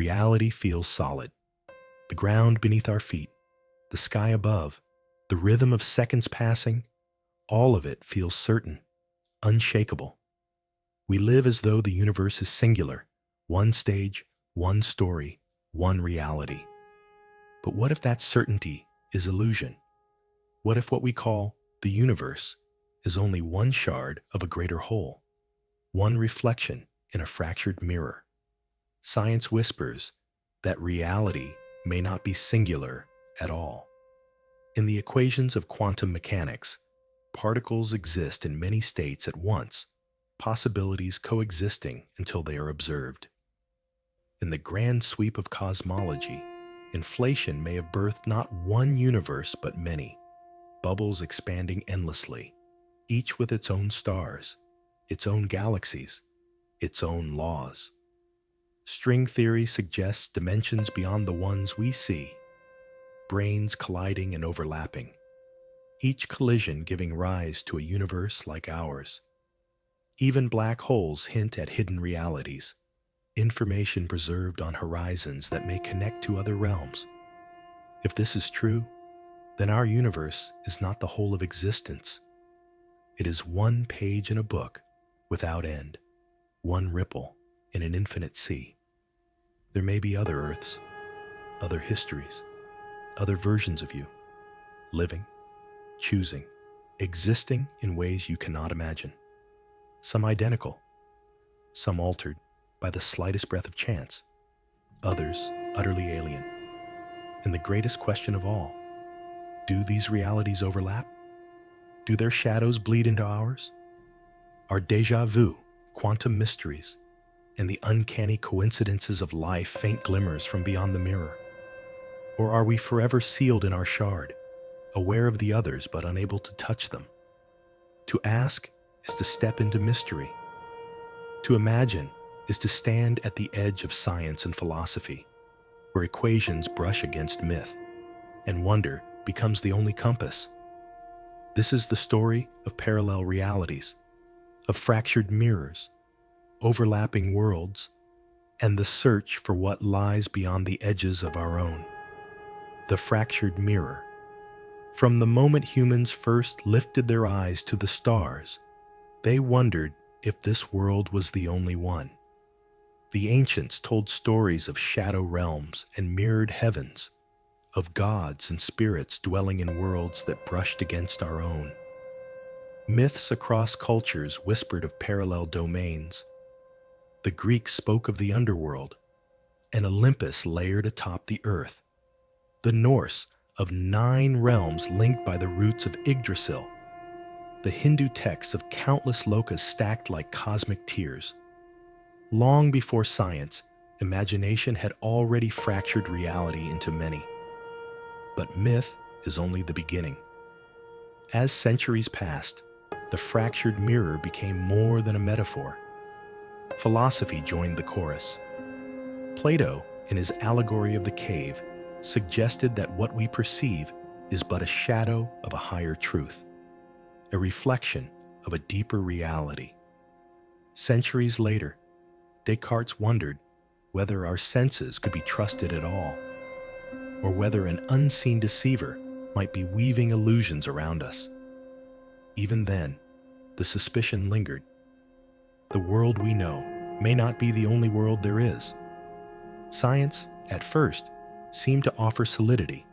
reality feels solid. The ground beneath our feet, the sky above, the rhythm of seconds passing, all of it feels certain, unshakable. We live as though the universe is singular, one stage, one story, one reality. But what if that certainty is illusion? What if what we call the universe is only one shard of a greater whole, one reflection in a fractured mirror? Science whispers that reality may not be singular at all. In the equations of quantum mechanics, particles exist in many states at once, possibilities coexisting until they are observed. In the grand sweep of cosmology, inflation may have birthed not one universe but many, bubbles expanding endlessly, each with its own stars, its own galaxies, its own laws. String theory suggests dimensions beyond the ones we see, branes colliding and overlapping, each collision giving rise to a universe like ours. Even black holes hint at hidden realities, information preserved on horizons that may connect to other realms. If this is true, then our universe is not the whole of existence. It is one page in a book without end, one ripple in an infinite sea. There may be other Earths, other histories, other versions of you, living, choosing, existing in ways you cannot imagine. Some identical, some altered by the slightest breath of chance, others utterly alien. And the greatest question of all, do these realities overlap? Do their shadows bleed into ours? Are déjà vu, quantum mysteries, and the uncanny coincidences of life faint glimmers from beyond the mirror? Or are we forever sealed in our shard, aware of the others but unable to touch them? To ask is to step into mystery. To imagine is to stand at the edge of science and philosophy, where equations brush against myth, and wonder becomes the only compass. This is the story of parallel realities, of fractured mirrors, overlapping worlds, and the search for what lies beyond the edges of our own. The fractured mirror. From the moment humans first lifted their eyes to the stars, they wondered if this world was the only one. The ancients told stories of shadow realms and mirrored heavens, of gods and spirits dwelling in worlds that brushed against our own. Myths across cultures whispered of parallel domains. The Greeks spoke of the underworld, an Olympus layered atop the earth. The Norse of 9 realms linked by the roots of Yggdrasil. The Hindu texts of countless lokas stacked like cosmic tears. Long before science, imagination had already fractured reality into many. But myth is only the beginning. As centuries passed, the fractured mirror became more than a metaphor. Philosophy joined the chorus. Plato, in his allegory of the cave, suggested that what we perceive is but a shadow of a higher truth, a reflection of a deeper reality. Centuries later, Descartes wondered whether our senses could be trusted at all, or whether an unseen deceiver might be weaving illusions around us. Even then, the suspicion lingered. The world we know may not be the only world there is. Science, at first, seemed to offer solidity.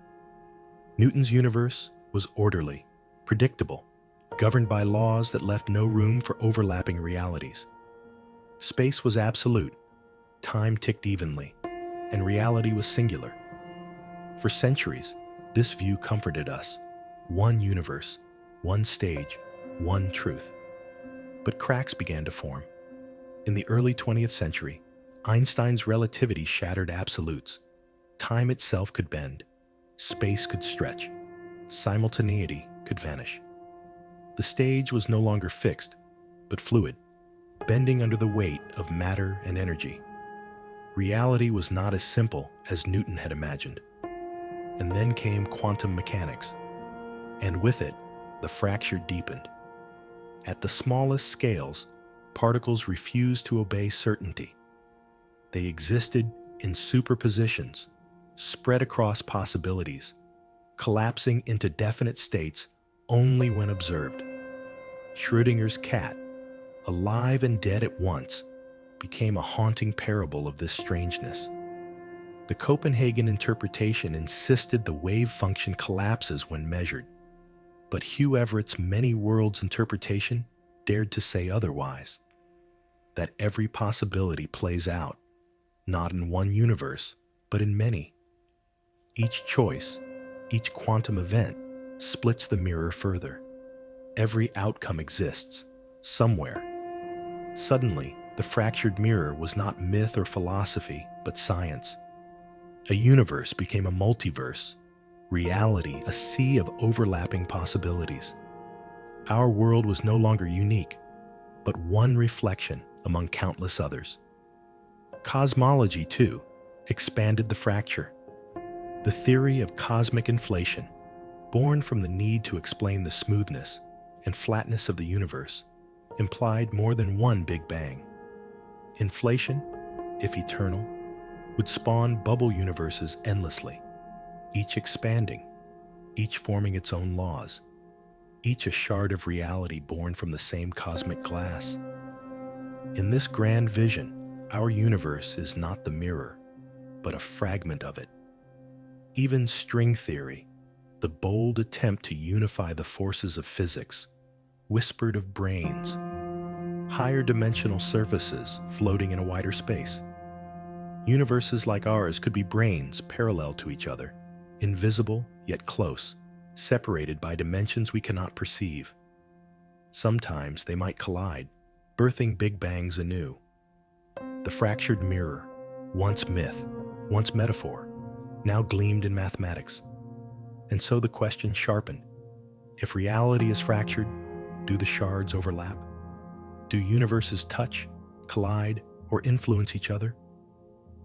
Newton's universe was orderly, predictable, governed by laws that left no room for overlapping realities. Space was absolute, time ticked evenly, and reality was singular. For centuries, this view comforted us. One universe, one stage, one truth. But cracks began to form. In the early 20th century, Einstein's relativity shattered absolutes. Time itself could bend, space could stretch, simultaneity could vanish. The stage was no longer fixed, but fluid, bending under the weight of matter and energy. Reality was not as simple as Newton had imagined. And then came quantum mechanics, and with it, the fracture deepened. At the smallest scales, particles refused to obey certainty. They existed in superpositions, spread across possibilities, collapsing into definite states only when observed. Schrödinger's cat, alive and dead at once, became a haunting parable of this strangeness. The Copenhagen interpretation insisted the wave function collapses when measured, but Hugh Everett's many worlds interpretation dared to say otherwise, that every possibility plays out, not in one universe, but in many. Each choice, each quantum event, splits the mirror further. Every outcome exists, somewhere. Suddenly, the fractured mirror was not myth or philosophy, but science. A universe became a multiverse, reality a sea of overlapping possibilities. Our world was no longer unique, but one reflection among countless others. Cosmology, too, expanded the fracture. The theory of cosmic inflation, born from the need to explain the smoothness and flatness of the universe, implied more than one Big Bang. Inflation, if eternal, would spawn bubble universes endlessly, each expanding, each forming its own laws, each a shard of reality born from the same cosmic glass. In this grand vision, our universe is not the mirror, but a fragment of it. Even string theory, the bold attempt to unify the forces of physics, whispered of branes, higher dimensional surfaces floating in a wider space. Universes like ours could be branes parallel to each other, invisible yet close, separated by dimensions we cannot perceive. Sometimes they might collide, birthing Big Bangs anew. The fractured mirror, once myth, once metaphor, now gleamed in mathematics. And so the question sharpened. If reality is fractured, do the shards overlap? Do universes touch, collide, or influence each other?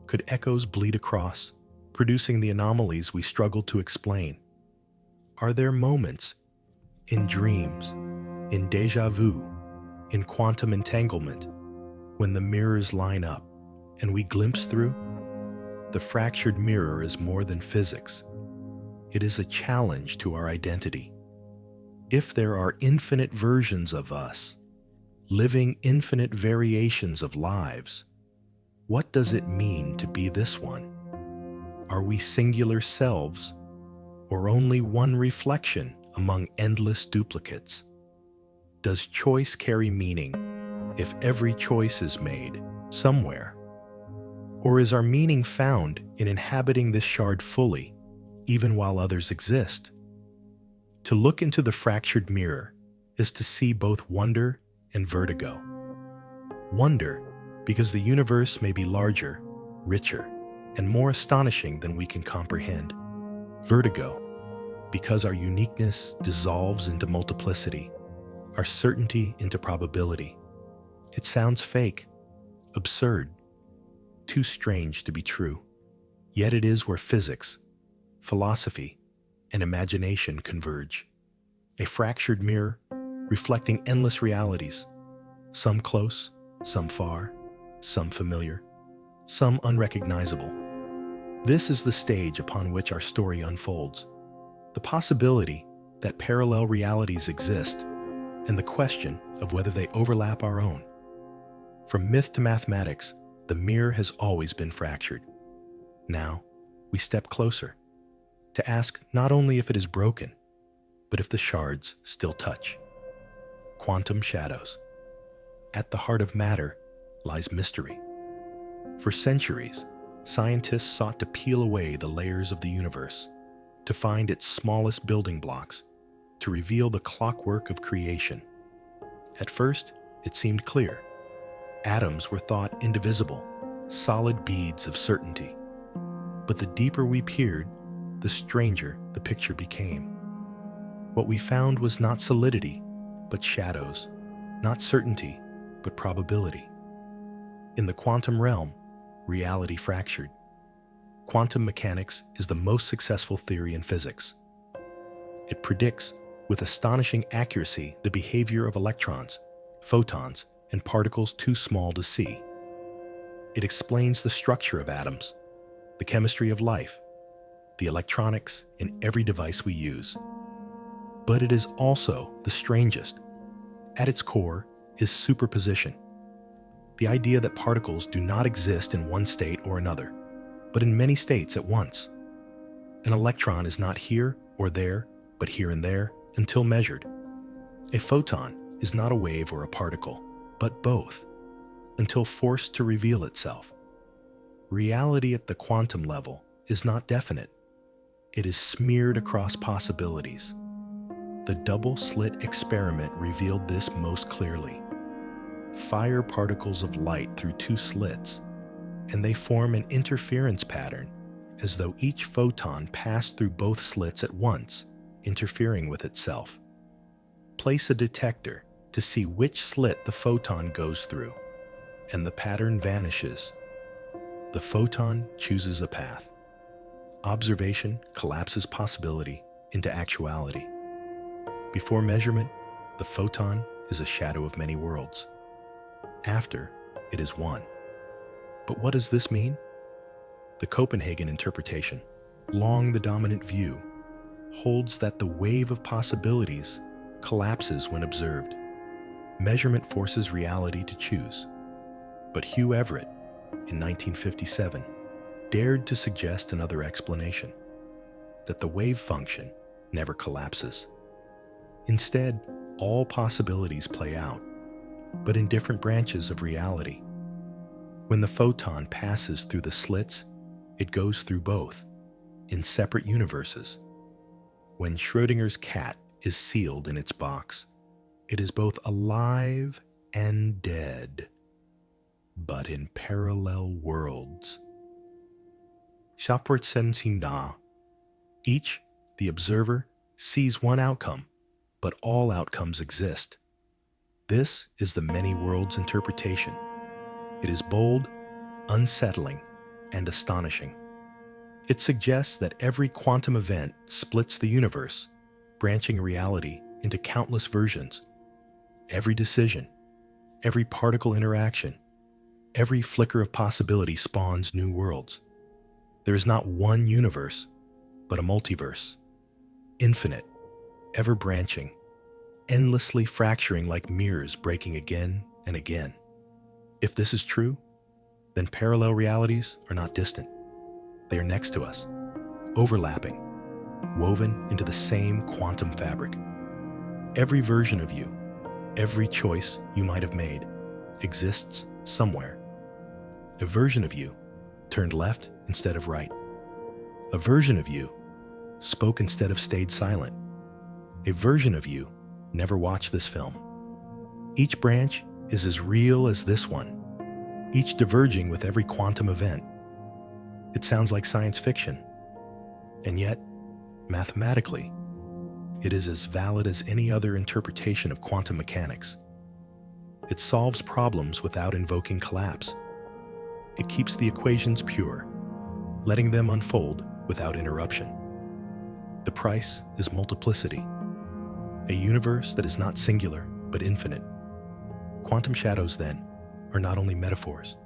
Could echoes bleed across, producing the anomalies we struggle to explain? Are there moments, in dreams, in déjà vu, in quantum entanglement, when the mirrors line up and we glimpse through? The fractured mirror is more than physics. It is a challenge to our identity. If there are infinite versions of us, living infinite variations of lives, what does it mean to be this one? Are we singular selves, or only one reflection among endless duplicates? Does choice carry meaning if every choice is made somewhere? Or is our meaning found in inhabiting this shard fully, even while others exist? To look into the fractured mirror is to see both wonder and vertigo. Wonder, because the universe may be larger, richer, and more astonishing than we can comprehend. Vertigo, because our uniqueness dissolves into multiplicity, our certainty into probability. It sounds fake, absurd, too strange to be true. Yet it is where physics, philosophy, and imagination converge. A fractured mirror reflecting endless realities, some close, some far, some familiar, some unrecognizable. This is the stage upon which our story unfolds. The possibility that parallel realities exist, and the question of whether they overlap our own. From myth to mathematics, the mirror has always been fractured. Now, we step closer to ask not only if it is broken, but if the shards still touch. Quantum shadows. At the heart of matter lies mystery. For centuries, scientists sought to peel away the layers of the universe, to find its smallest building blocks, to reveal the clockwork of creation. At first, it seemed clear. Atoms were thought indivisible, solid beads of certainty. But the deeper we peered, the stranger the picture became. What we found was not solidity, but shadows, not certainty, but probability. In the quantum realm, reality fractured. Quantum mechanics is the most successful theory in physics. It predicts, with astonishing accuracy, the behavior of electrons, photons, and particles too small to see. It explains the structure of atoms, the chemistry of life, the electronics in every device we use. But it is also the strangest. At its core is superposition, the idea that particles do not exist in one state or another, but in many states at once. An electron is not here or there, but here and there until measured. A photon is not a wave or a particle, but both, until forced to reveal itself. Reality at the quantum level is not definite. It is smeared across possibilities. The double-slit experiment revealed this most clearly. Fire particles of light through two slits, and they form an interference pattern as though each photon passed through both slits at once, interfering with itself. Place a detector to see which slit the photon goes through, and the pattern vanishes. The photon chooses a path. Observation collapses possibility into actuality. Before measurement, the photon is a shadow of many worlds. After, it is one. But what does this mean? The Copenhagen interpretation, long the dominant view, holds that the wave of possibilities collapses when observed. Measurement forces reality to choose. But Hugh Everett, in 1957, dared to suggest another explanation, that the wave function never collapses. Instead, all possibilities play out, but in different branches of reality. When the photon passes through the slits, it goes through both, in separate universes. When Schrödinger's cat is sealed in its box, it is both alive and dead, but in parallel worlds. Each, the observer, sees one outcome, but all outcomes exist. This is the many worlds interpretation. It is bold, unsettling, and astonishing. It suggests that every quantum event splits the universe, branching reality into countless versions. Every decision, every particle interaction, every flicker of possibility spawns new worlds. There is not one universe, but a multiverse, infinite, ever-branching, endlessly fracturing like mirrors breaking again and again. If this is true, then parallel realities are not distant. They are next to us, overlapping, woven into the same quantum fabric. Every version of you, every choice you might have made, exists somewhere. A version of you turned left instead of right. A version of you spoke instead of stayed silent. A version of you never watched this film. Each branch is as real as this one, each diverging with every quantum event. It sounds like science fiction, and yet, mathematically, it is as valid as any other interpretation of quantum mechanics. It solves problems without invoking collapse. It keeps the equations pure, letting them unfold without interruption. The price is multiplicity, a universe that is not singular but infinite. Quantum shadows, then, are not only metaphors,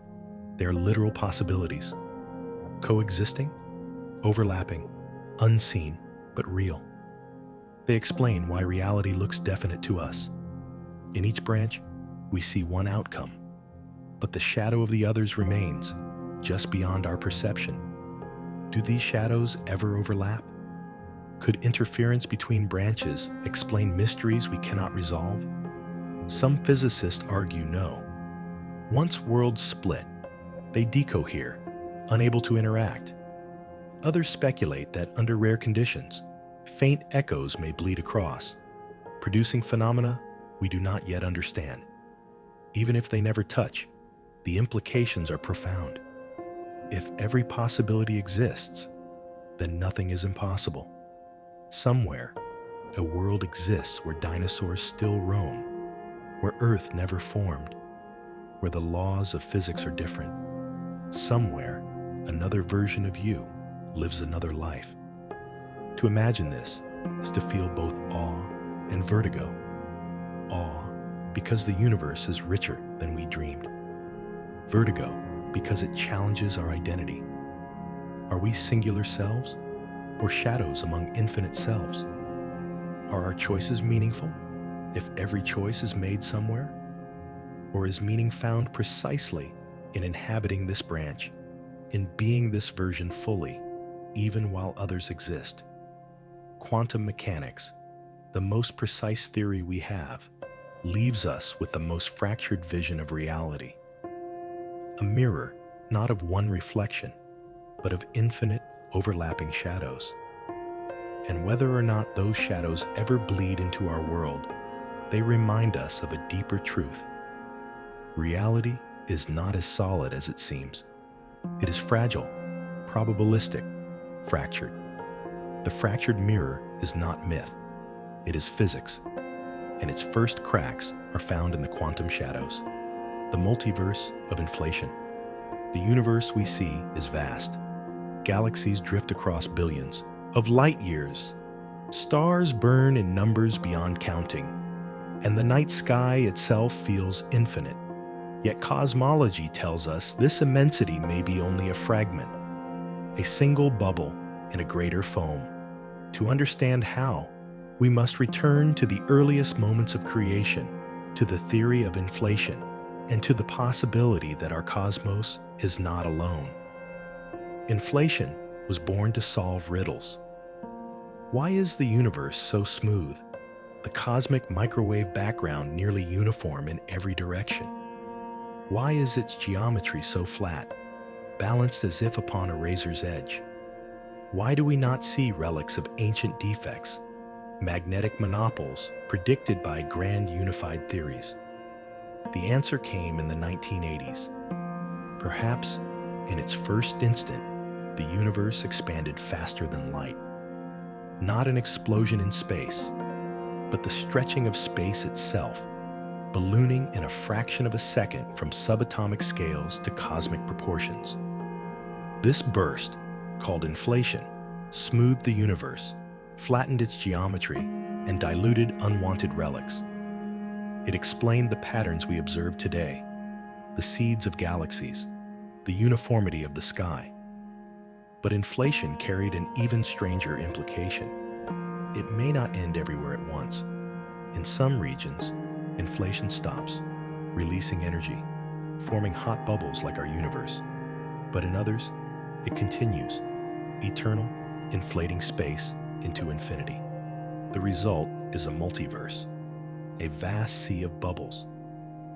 they are literal possibilities, coexisting, overlapping, unseen but real. They explain why reality looks definite to us. In each branch, we see one outcome, but the shadow of the others remains just beyond our perception. Do these shadows ever overlap? Could interference between branches explain mysteries we cannot resolve? Some physicists argue no. Once worlds split, they decohere, unable to interact. Others speculate that under rare conditions, faint echoes may bleed across, producing phenomena we do not yet understand. Even if they never touch, the implications are profound. If every possibility exists, then nothing is impossible. Somewhere, a world exists where dinosaurs still roam, where Earth never formed, where the laws of physics are different. Somewhere, another version of you lives another life. To imagine this is to feel both awe and vertigo. Awe, because the universe is richer than we dreamed. Vertigo, because it challenges our identity. Are we singular selves or shadows among infinite selves? Are our choices meaningful if every choice is made somewhere? Or is meaning found precisely in inhabiting this branch, in being this version fully, even while others exist? Quantum mechanics, the most precise theory we have, leaves us with the most fractured vision of reality. A mirror, not of one reflection, but of infinite, overlapping shadows. And whether or not those shadows ever bleed into our world, they remind us of a deeper truth. Reality is not as solid as it seems. It is fragile, probabilistic, fractured. The fractured mirror is not myth. It is physics, and its first cracks are found in the quantum shadows, the multiverse of inflation. The universe we see is vast. Galaxies drift across billions of light years. Stars burn in numbers beyond counting, and the night sky itself feels infinite. Yet cosmology tells us this immensity may be only a fragment, a single bubble in a greater foam. To understand how, we must return to the earliest moments of creation, to the theory of inflation, and to the possibility that our cosmos is not alone. Inflation was born to solve riddles. Why is the universe so smooth, the cosmic microwave background nearly uniform in every direction? Why is its geometry so flat, balanced as if upon a razor's edge? Why do we not see relics of ancient defects, magnetic monopoles predicted by grand unified theories? The answer came in the 1980s. Perhaps, in its first instant, the universe expanded faster than light. Not an explosion in space, but the stretching of space itself, ballooning in a fraction of a second from subatomic scales to cosmic proportions. This burst, called inflation, smoothed the universe, flattened its geometry, and diluted unwanted relics. It explained the patterns we observe today, the seeds of galaxies, the uniformity of the sky. But inflation carried an even stranger implication. It may not end everywhere at once. In some regions, inflation stops, releasing energy, forming hot bubbles like our universe. But in others, it continues, eternal, inflating space into infinity. The result is a multiverse, a vast sea of bubbles,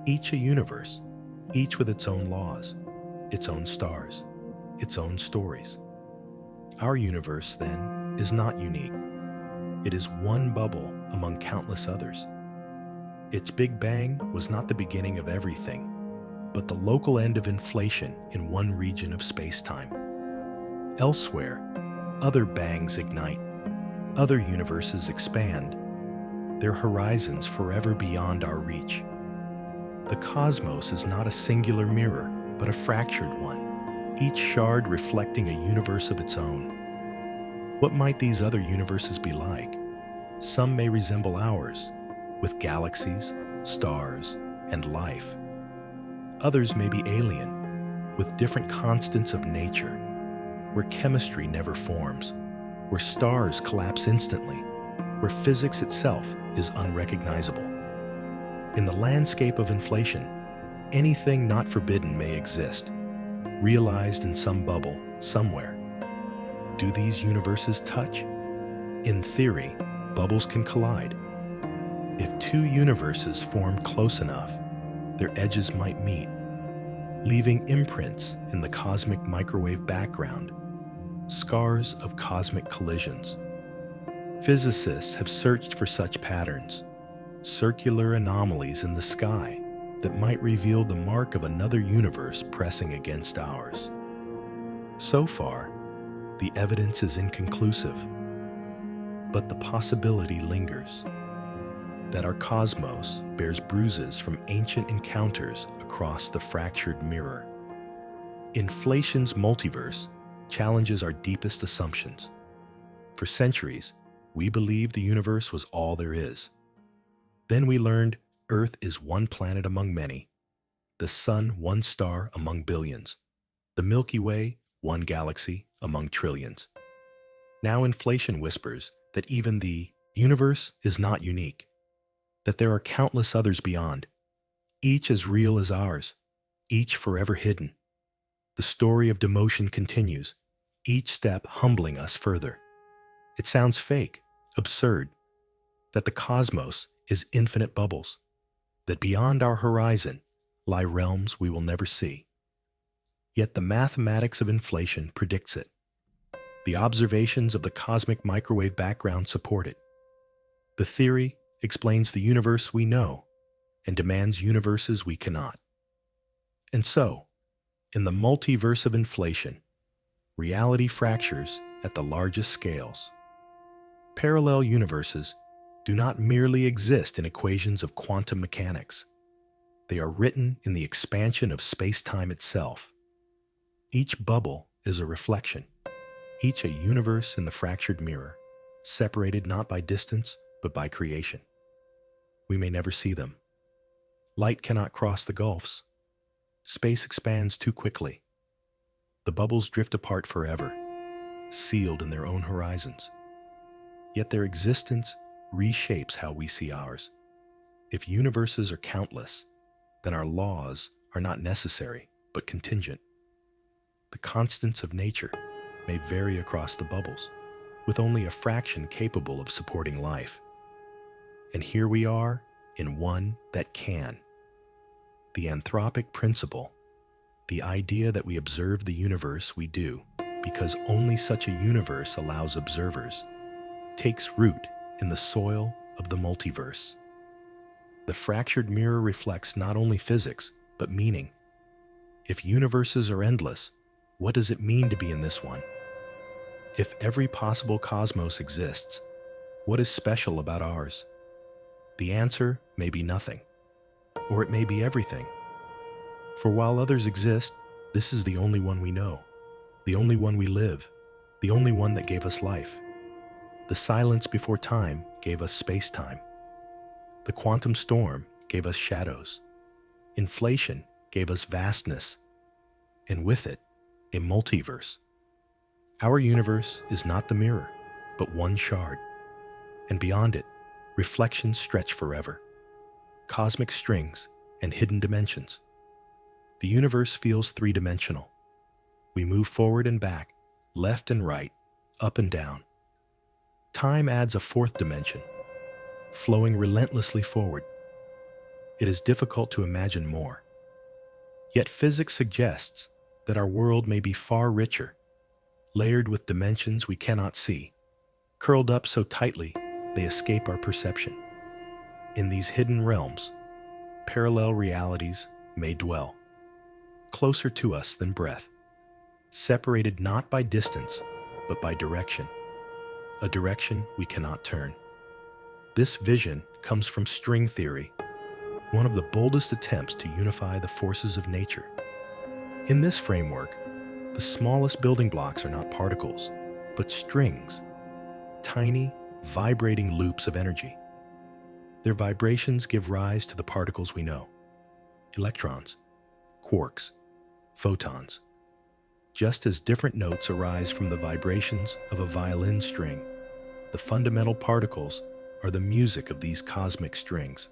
each a universe, each with its own laws, its own stars, its own stories. Our universe, then, is not unique. It is one bubble among countless others. Its Big Bang was not the beginning of everything, but the local end of inflation in one region of space-time. Elsewhere, other bangs ignite, other universes expand, their horizons forever beyond our reach. The cosmos is not a singular mirror, but a fractured one, each shard reflecting a universe of its own. What might these other universes be like? Some may resemble ours, with galaxies, stars, and life. Others may be alien, with different constants of nature, where chemistry never forms, where stars collapse instantly, where physics itself is unrecognizable. In the landscape of inflation, anything not forbidden may exist, realized in some bubble, somewhere. Do these universes touch? In theory, bubbles can collide. If two universes form close enough, their edges might meet, leaving imprints in the cosmic microwave background, scars of cosmic collisions. Physicists have searched for such patterns, circular anomalies in the sky that might reveal the mark of another universe pressing against ours. So far, the evidence is inconclusive, but the possibility lingers that our cosmos bears bruises from ancient encounters across the fractured mirror. Inflation's multiverse challenges our deepest assumptions. For centuries, we believed the universe was all there is. Then we learned Earth is one planet among many, the Sun one star among billions, the Milky Way one galaxy among trillions. Now inflation whispers that even the universe is not unique, that there are countless others beyond, each as real as ours, each forever hidden. The story of demotion continues, each step humbling us further. It sounds fake, absurd, that the cosmos is infinite bubbles, that beyond our horizon lie realms we will never see. Yet the mathematics of inflation predicts it. The observations of the cosmic microwave background support it. The theory explains the universe we know and demands universes we cannot. And so, in the multiverse of inflation, reality fractures at the largest scales. Parallel universes do not merely exist in equations of quantum mechanics. They are written in the expansion of space-time itself. Each bubble is a reflection, each a universe in the fractured mirror, separated not by distance, but by creation. We may never see them. Light cannot cross the gulfs. Space expands too quickly. The bubbles drift apart forever, sealed in their own horizons. Yet their existence reshapes how we see ours. If universes are countless, then our laws are not necessary, but contingent. The constants of nature may vary across the bubbles, with only a fraction capable of supporting life. And here we are in one that can. The anthropic principle, the idea that we observe the universe we do because only such a universe allows observers, takes root in the soil of the multiverse. The fractured mirror reflects not only physics, but meaning. If universes are endless, what does it mean to be in this one? If every possible cosmos exists, what is special about ours? The answer may be nothing, or it may be everything. For while others exist, this is the only one we know, the only one we live, the only one that gave us life. The silence before time gave us space-time. The quantum storm gave us shadows. Inflation gave us vastness, and with it, a multiverse. Our universe is not the mirror, but one shard, and beyond it, reflections stretch forever, cosmic strings and hidden dimensions. The universe feels three-dimensional. We move forward and back, left and right, up and down. Time adds a fourth dimension, flowing relentlessly forward. It is difficult to imagine more. Yet physics suggests that our world may be far richer, layered with dimensions we cannot see, curled up so tightly they escape our perception. In these hidden realms, parallel realities may dwell, closer to us than breath, separated not by distance, but by direction, a direction we cannot turn. This vision comes from string theory, one of the boldest attempts to unify the forces of nature. In this framework, the smallest building blocks are not particles, but strings, tiny, vibrating loops of energy. Their vibrations give rise to the particles we know: electrons, quarks, photons. Just as different notes arise from the vibrations of a violin string, the fundamental particles are the music of these cosmic strings.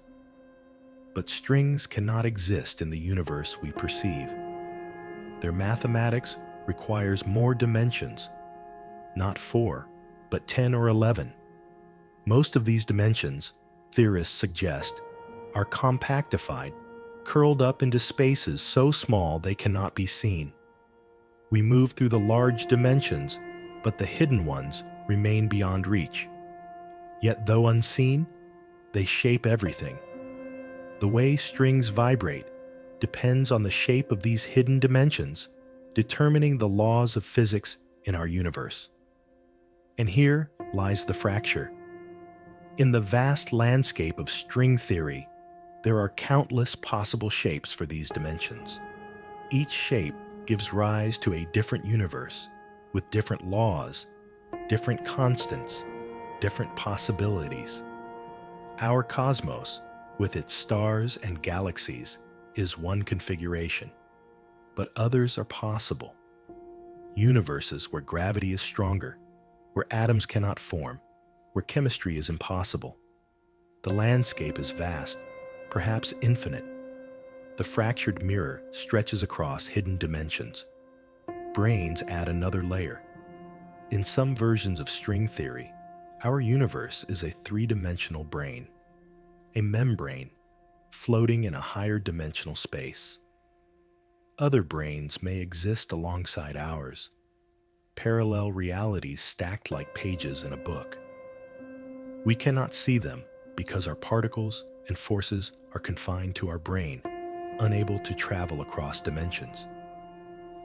But strings cannot exist in the universe we perceive. Their mathematics requires more dimensions, not 4, but 10 or 11. Most of these dimensions, theorists suggest, are compactified, curled up into spaces so small they cannot be seen. We move through the large dimensions, but the hidden ones remain beyond reach. Yet though unseen, they shape everything. The way strings vibrate depends on the shape of these hidden dimensions, determining the laws of physics in our universe. And here lies the fracture. In the vast landscape of string theory, there are countless possible shapes for these dimensions. Each shape gives rise to a different universe, with different laws, different constants, different possibilities. Our cosmos, with its stars and galaxies, is one configuration, but others are possible. universes where gravity is stronger, where atoms cannot form, where chemistry is impossible. The landscape is vast, perhaps infinite. The fractured mirror stretches across hidden dimensions. Branes add another layer. In some versions of string theory, our universe is a three-dimensional brane, a membrane floating in a higher dimensional space. Other branes may exist alongside ours, parallel realities stacked like pages in a book. We cannot see them because our particles and forces are confined to our brain, unable to travel across dimensions.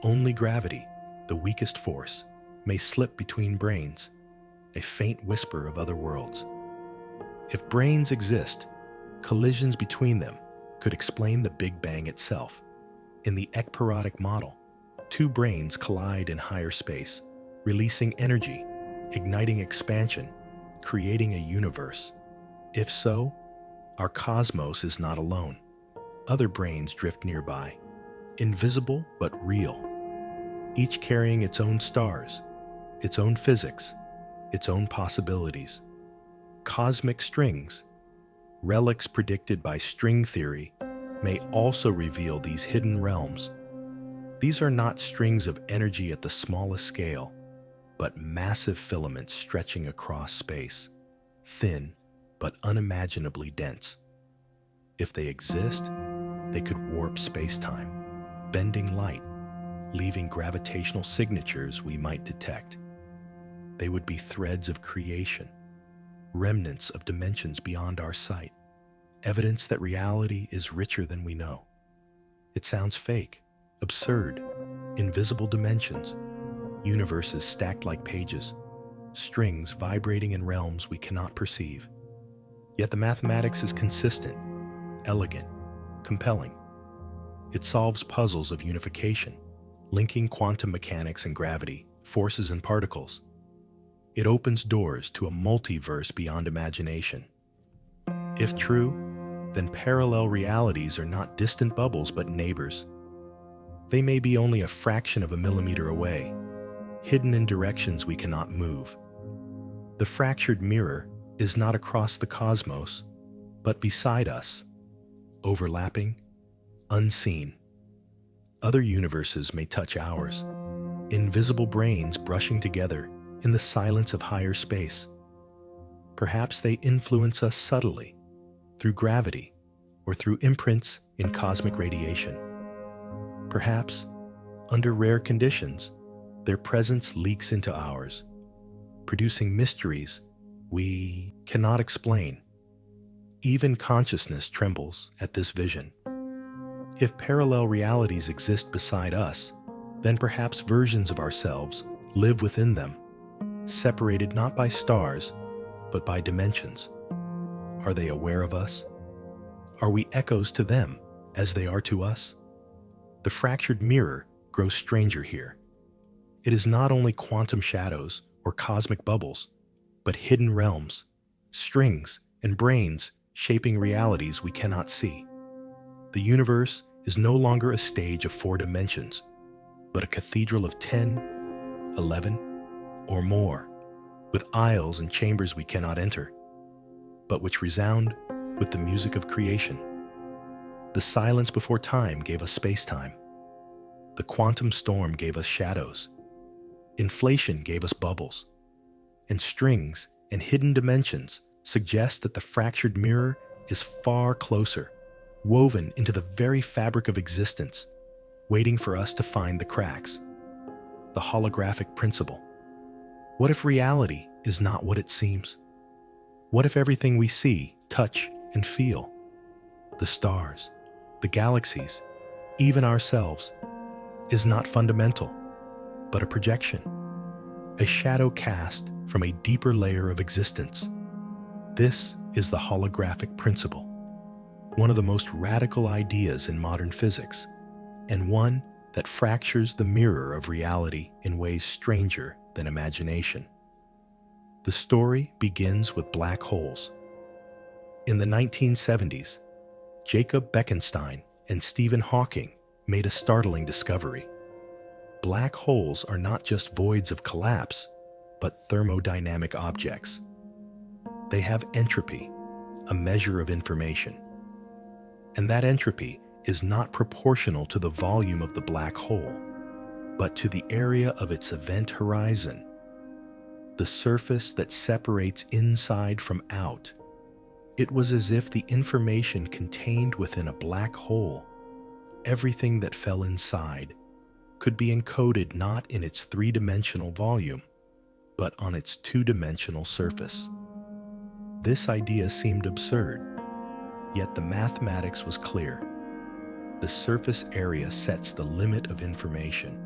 Only gravity, the weakest force, may slip between branes, a faint whisper of other worlds. If branes exist, collisions between them could explain the Big Bang itself. In the ekpyrotic model, two branes collide in higher space, releasing energy, igniting expansion, creating a universe. If so, our cosmos is not alone. Other branes drift nearby, invisible but real, each carrying its own stars, its own physics, its own possibilities. Cosmic strings, relics predicted by string theory, may also reveal these hidden realms. These are not strings of energy at the smallest scale, but massive filaments stretching across space, thin but unimaginably dense. If they exist, they could warp space-time, bending light, leaving gravitational signatures we might detect. They would be threads of creation, remnants of dimensions beyond our sight, evidence that reality is richer than we know. It sounds fake, absurd, invisible dimensions, universes stacked like pages, strings vibrating in realms we cannot perceive. Yet the mathematics is consistent, elegant, compelling. It solves puzzles of unification, linking quantum mechanics and gravity, forces and particles. It opens doors to a multiverse beyond imagination. If true, then parallel realities are not distant bubbles but neighbors. They may be only a fraction of a millimeter away, hidden in directions we cannot move. The fractured mirror is not across the cosmos, but beside us, overlapping, unseen. Other universes may touch ours, invisible branes brushing together in the silence of higher space. Perhaps they influence us subtly, through gravity or through imprints in cosmic radiation. Perhaps, under rare conditions, their presence leaks into ours, producing mysteries we cannot explain. Even consciousness trembles at this vision. If parallel realities exist beside us, then perhaps versions of ourselves live within them, separated not by stars, but by dimensions. Are they aware of us? Are we echoes to them as they are to us? The fractured mirror grows stranger here. It is not only quantum shadows or cosmic bubbles, but hidden realms, strings, and branes shaping realities we cannot see. The universe is no longer a stage of 4 dimensions, but a cathedral of 10, 11, or more, with aisles and chambers we cannot enter, but which resound with the music of creation. The silence before time gave us space-time. The quantum storm gave us shadows. Inflation gave us bubbles. And strings and hidden dimensions suggest that the fractured mirror is far closer, woven into the very fabric of existence, waiting for us to find the cracks. The holographic principle. What if reality is not what it seems? What if everything we see, touch, and feel, the stars, the galaxies, even ourselves, is not fundamental, but a projection, a shadow cast from a deeper layer of existence? This is the holographic principle, one of the most radical ideas in modern physics, and one that fractures the mirror of reality in ways stranger than imagination. The story begins with black holes. In the 1970s, Jacob Bekenstein and Stephen Hawking made a startling discovery. Black holes are not just voids of collapse, but thermodynamic objects. They have entropy, a measure of information. And that entropy is not proportional to the volume of the black hole, but to the area of its event horizon, the surface that separates inside from out. It was as if the information contained within a black hole, everything that fell inside, could be encoded not in its three-dimensional volume, but on its two-dimensional surface. This idea seemed absurd, yet the mathematics was clear. The surface area sets the limit of information.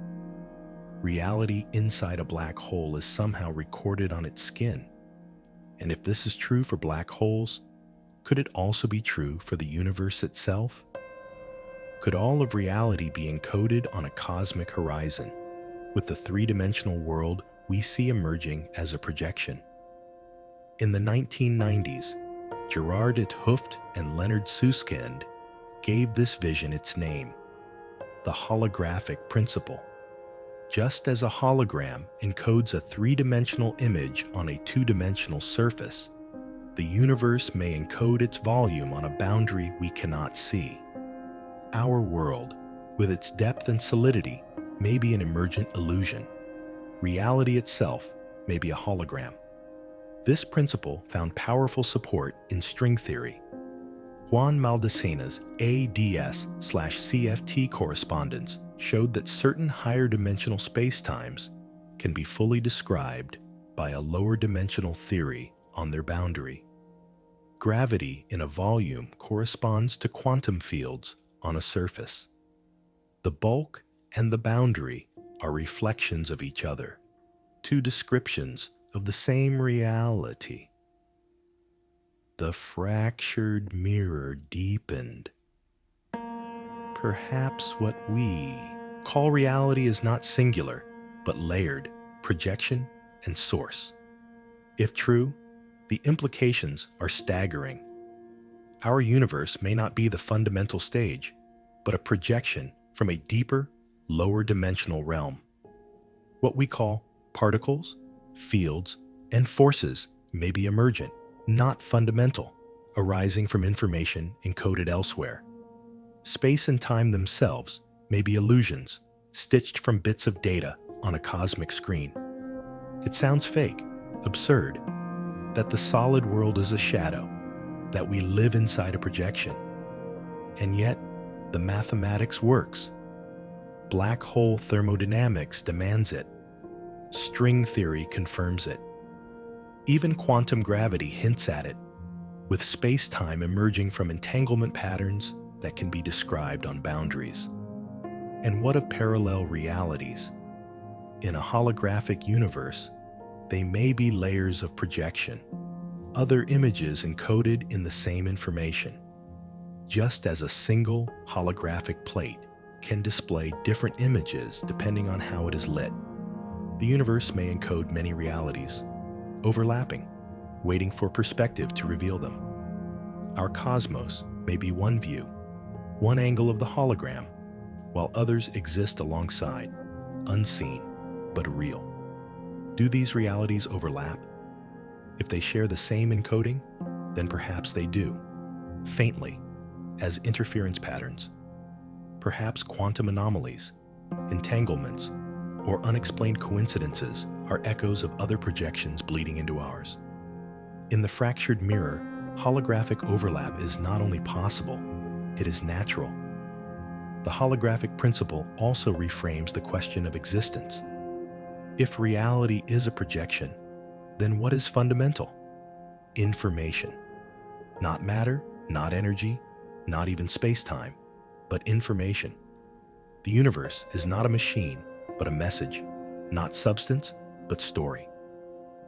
Reality inside a black hole is somehow recorded on its skin. And if this is true for black holes, could it also be true for the universe itself? Could all of reality be encoded on a cosmic horizon, with the three-dimensional world we see emerging as a projection? In the 1990s, Gerard 't Hooft and Leonard Susskind gave this vision its name, the holographic principle. Just as a hologram encodes a three-dimensional image on a two-dimensional surface, the universe may encode its volume on a boundary we cannot see. Our world, with its depth and solidity, may be an emergent illusion. Reality itself may be a hologram. This principle found powerful support in string theory. Juan Maldacena's ADS/CFT correspondence showed that certain higher dimensional spacetimes can be fully described by a lower dimensional theory on their boundary. Gravity in a volume corresponds to quantum fields on a surface. The bulk and the boundary are reflections of each other, two descriptions of the same reality. The fractured mirror deepened. Perhaps what we call reality is not singular, but layered, projection, and source. If true, the implications are staggering. Our universe may not be the fundamental stage, but a projection from a deeper, lower dimensional realm. What we call particles, fields, and forces may be emergent, not fundamental, arising from information encoded elsewhere. Space and time themselves may be illusions, stitched from bits of data on a cosmic screen. It sounds fake, absurd, that the solid world is a shadow, that we live inside a projection. And yet, the mathematics works. Black hole thermodynamics demands it. String theory confirms it. Even quantum gravity hints at it, with space-time emerging from entanglement patterns that can be described on boundaries. And what of parallel realities? In a holographic universe, they may be layers of projection, other images encoded in the same information. Just as a single holographic plate can display different images depending on how it is lit, the universe may encode many realities, overlapping, waiting for perspective to reveal them. Our cosmos may be one view, one angle of the hologram, while others exist alongside, unseen but real. Do these realities overlap? If they share the same encoding, then perhaps they do, faintly, as interference patterns. Perhaps quantum anomalies, entanglements, or unexplained coincidences are echoes of other projections bleeding into ours. In the fractured mirror, holographic overlap is not only possible, it is natural. The holographic principle also reframes the question of existence. If reality is a projection, then what is fundamental? Information. Not matter, not energy, not even space-time, but information. The universe is not a machine, but a message, not substance, but story.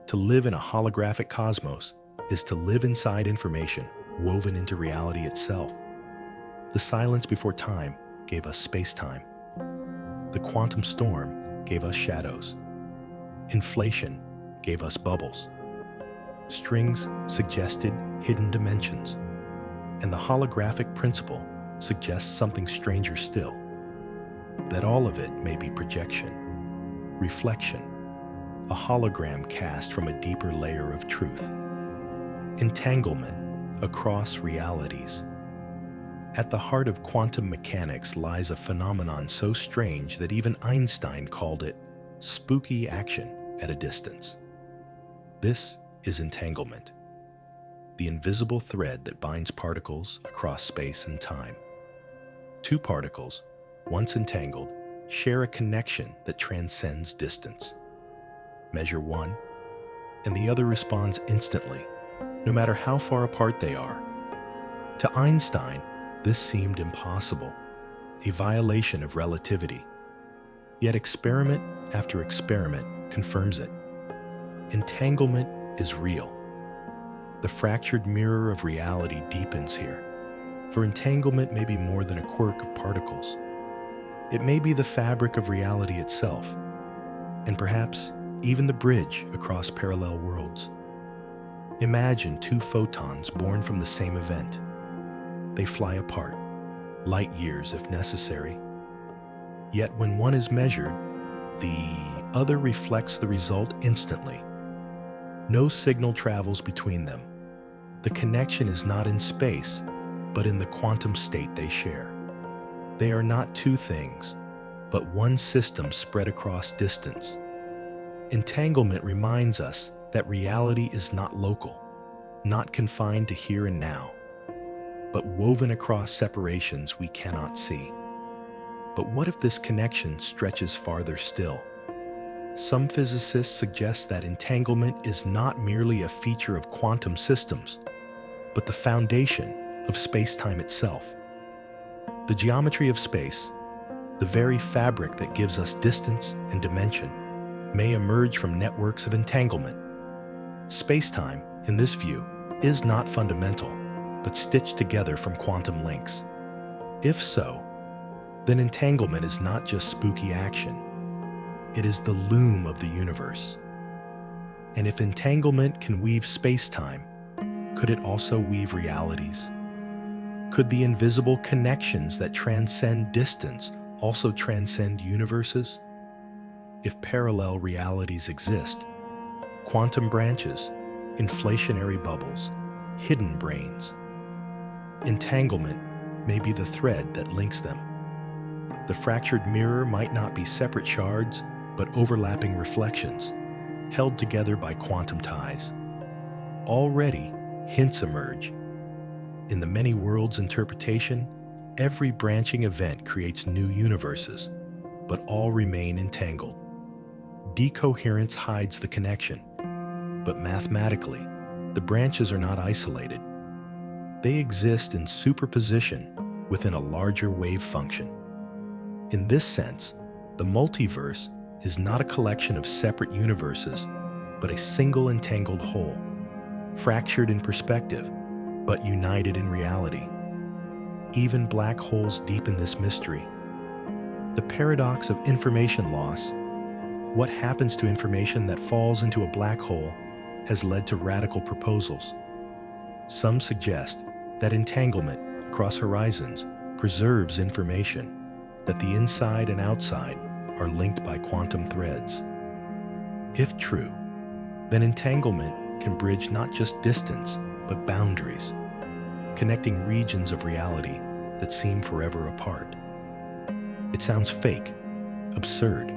To live in a holographic cosmos is to live inside information woven into reality itself. The silence before time gave us space-time. The quantum storm gave us shadows. Inflation gave us bubbles. Strings suggested hidden dimensions. And the holographic principle suggests something stranger still, that all of it may be projection. reflection, a hologram cast from a deeper layer of truth. Entanglement across realities. At the heart of quantum mechanics lies a phenomenon so strange that even Einstein called it spooky action at a distance. This is entanglement, the invisible thread that binds particles across space and time. Two particles, once entangled, share a connection that transcends distance. Measure one, and the other responds instantly, no matter how far apart they are. To Einstein, this seemed impossible, a violation of relativity. Yet experiment after experiment confirms it. Entanglement is real. The fractured mirror of reality deepens here, for entanglement may be more than a quirk of particles. It may be the fabric of reality itself, and perhaps even the bridge across parallel worlds. Imagine two photons born from the same event. They fly apart, light years if necessary. Yet when one is measured, the other reflects the result instantly. No signal travels between them. The connection is not in space, but in the quantum state they share. They are not two things, but one system spread across distance. Entanglement reminds us that reality is not local, not confined to here and now, but woven across separations we cannot see. But what if this connection stretches farther still? Some physicists suggest that entanglement is not merely a feature of quantum systems, but the foundation of space-time itself. The geometry of space, the very fabric that gives us distance and dimension, may emerge from networks of entanglement. Space-time, in this view, is not fundamental, but stitched together from quantum links. If so, then entanglement is not just spooky action. It is the loom of the universe. And if entanglement can weave space-time, could it also weave realities? Could the invisible connections that transcend distance also transcend universes? If parallel realities exist, quantum branches, inflationary bubbles, hidden branes, entanglement may be the thread that links them. The fractured mirror might not be separate shards, but overlapping reflections, held together by quantum ties. Already, hints emerge. In the many worlds interpretation, every branching event creates new universes, but all remain entangled. Decoherence hides the connection, but mathematically, the branches are not isolated. They exist in superposition within a larger wave function. In this sense, the multiverse is not a collection of separate universes, but a single entangled whole, fractured in perspective, but united in reality. Even black holes deepen this mystery. The paradox of information loss, what happens to information that falls into a black hole, has led to radical proposals. Some suggest that entanglement across horizons preserves information, that the inside and outside are linked by quantum threads. If true, then entanglement can bridge not just distance, but boundaries, connecting regions of reality that seem forever apart. It sounds fake, absurd,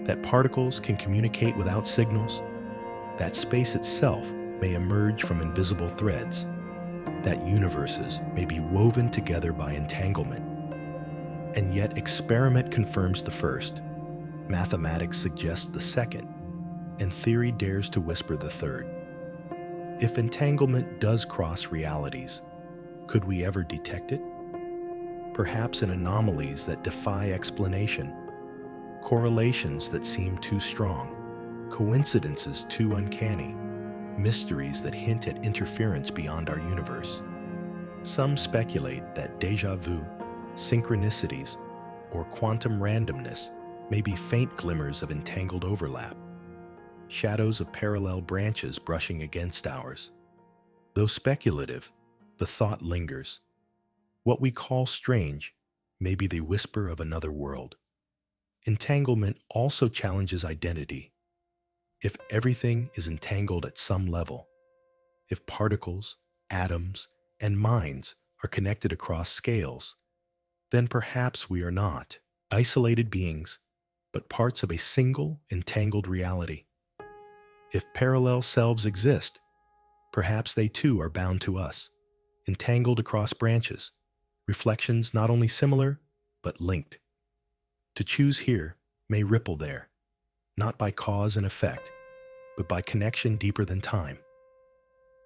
that particles can communicate without signals, that space itself may emerge from invisible threads, that universes may be woven together by entanglement. And yet experiment confirms the first, mathematics suggests the second, and theory dares to whisper the third. If entanglement does cross realities, could we ever detect it? Perhaps in anomalies that defy explanation, correlations that seem too strong, coincidences too uncanny, mysteries that hint at interference beyond our universe. Some speculate that déjà vu, synchronicities, or quantum randomness may be faint glimmers of entangled overlap, shadows of parallel branches brushing against ours. Though speculative, the thought lingers. What we call strange may be the whisper of another world. Entanglement also challenges identity. If everything is entangled at some level, if particles, atoms, and minds are connected across scales, then perhaps we are not isolated beings, but parts of a single entangled reality. If parallel selves exist, perhaps they too are bound to us, entangled across branches, reflections not only similar, but linked. To choose here may ripple there, not by cause and effect, but by connection deeper than time.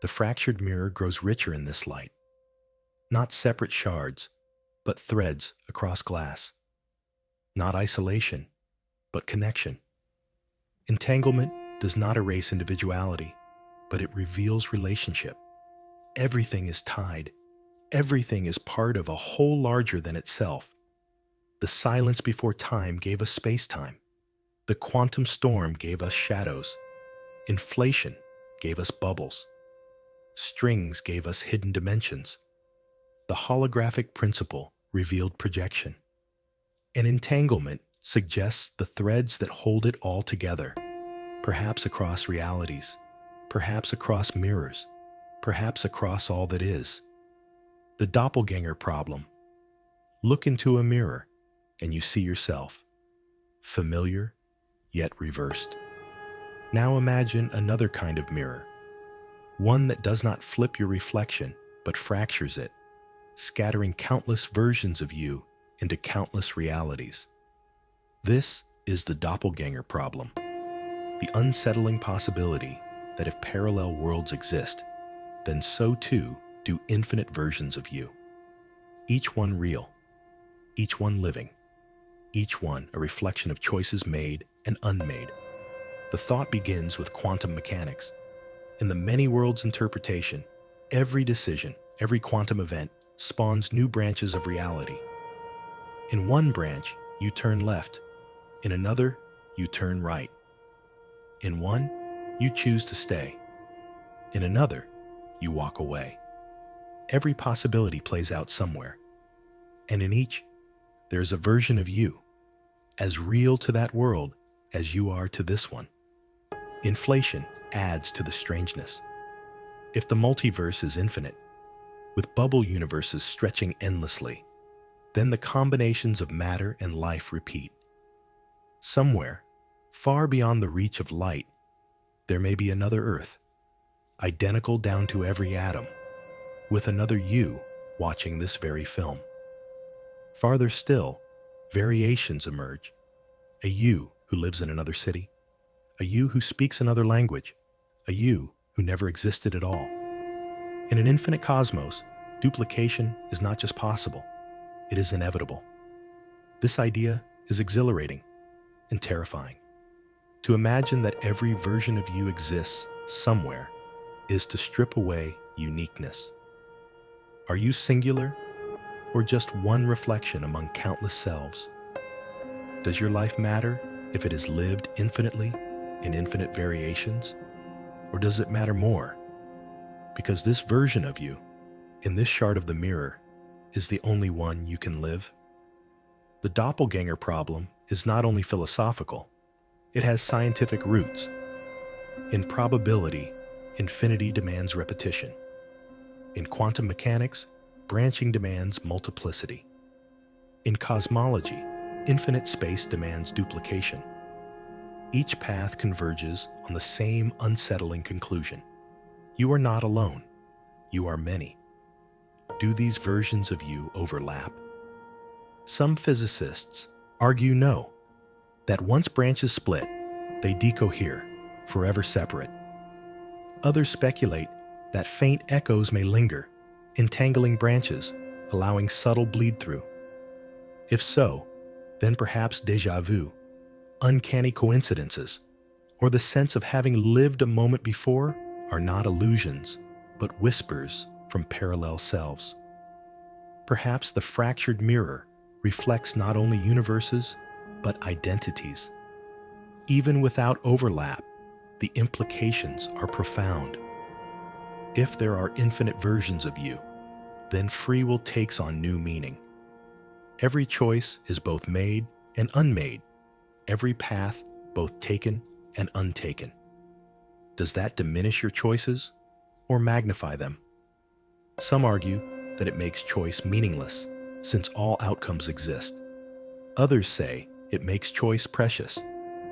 The fractured mirror grows richer in this light, not separate shards, but threads across glass. Not isolation, but connection. Entanglement does not erase individuality, but it reveals relationship. Everything is tied. Everything is part of a whole larger than itself. The silence before time gave us space-time. The quantum storm gave us shadows. Inflation gave us bubbles. Strings gave us hidden dimensions. The holographic principle revealed projection. An entanglement suggests the threads that hold it all together, perhaps across realities, perhaps across mirrors, perhaps across all that is. The doppelgänger problem. Look into a mirror and you see yourself, familiar yet reversed. Now imagine another kind of mirror, one that does not flip your reflection but fractures it, scattering countless versions of you into countless realities. This is the doppelgänger problem, the unsettling possibility that if parallel worlds exist, then so too do infinite versions of you. Each one real, each one living, each one a reflection of choices made and unmade. The thought begins with quantum mechanics. In the many worlds interpretation, every decision, every quantum event spawns new branches of reality. In one branch, you turn left. In another, you turn right. In one, you choose to stay. In another, you walk away. Every possibility plays out somewhere. And in each, there is a version of you, as real to that world as you are to this one. Inflation adds to the strangeness. If the multiverse is infinite, with bubble universes stretching endlessly, then the combinations of matter and life repeat. Somewhere, far beyond the reach of light, there may be another Earth, identical down to every atom, with another you watching this very film. Farther still, variations emerge. A you who lives in another city, a you who speaks another language, a you who never existed at all. In an infinite cosmos, duplication is not just possible, it is inevitable. This idea is exhilarating and terrifying. To imagine that every version of you exists somewhere is to strip away uniqueness. Are you singular or just one reflection among countless selves? Does your life matter if it is lived infinitely in infinite variations? Or does it matter more because this version of you, in this shard of the mirror, is the only one you can live? The doppelganger problem is not only philosophical, it has scientific roots. In probability, infinity demands repetition. In quantum mechanics, branching demands multiplicity. In cosmology, infinite space demands duplication. Each path converges on the same unsettling conclusion. You are not alone. You are many. Do these versions of you overlap? Some physicists argue no, that once branches split, they decohere, forever separate. Others speculate that faint echoes may linger, entangling branches, allowing subtle bleed-through. If so, then perhaps déjà vu, uncanny coincidences, or the sense of having lived a moment before are not illusions, but whispers from parallel selves. Perhaps the fractured mirror reflects not only universes, but identities. Even without overlap, the implications are profound. If there are infinite versions of you, then free will takes on new meaning. Every choice is both made and unmade every path, both taken and untaken. Does that diminish your choices or magnify them? Some argue that it makes choice meaningless, since all outcomes exist. Others say it makes choice precious,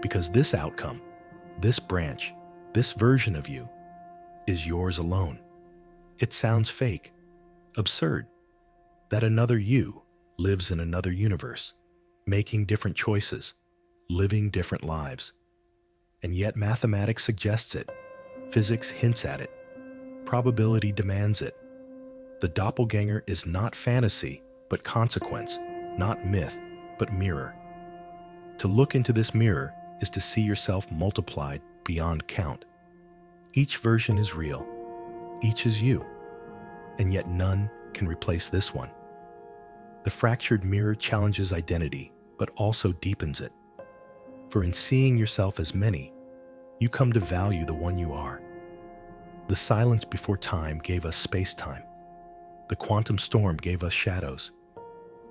because this outcome, this branch, this version of you, is yours alone. It sounds fake, absurd, that another you lives in another universe, making different choices, living different lives. And yet mathematics suggests it, physics hints at it, probability demands it. The doppelganger is not fantasy, but consequence, not myth, but mirror. To look into this mirror is to see yourself multiplied beyond count. Each version is real, each is you, and yet none can replace this one. The fractured mirror challenges identity, but also deepens it. For in seeing yourself as many, you come to value the one you are. The silence before time gave us space-time. The quantum storm gave us shadows.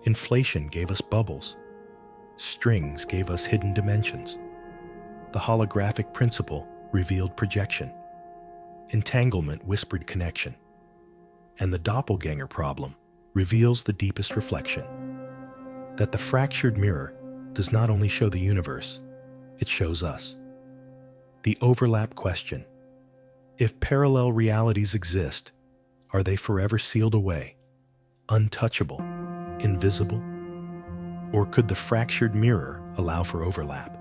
Inflation gave us bubbles. Strings gave us hidden dimensions. The holographic principle revealed projection. Entanglement whispered connection. And the doppelganger problem reveals the deepest reflection. That the fractured mirror does not only show the universe, it shows us. The overlap question. If parallel realities exist, are they forever sealed away, untouchable, invisible? Or could the fractured mirror allow for overlap?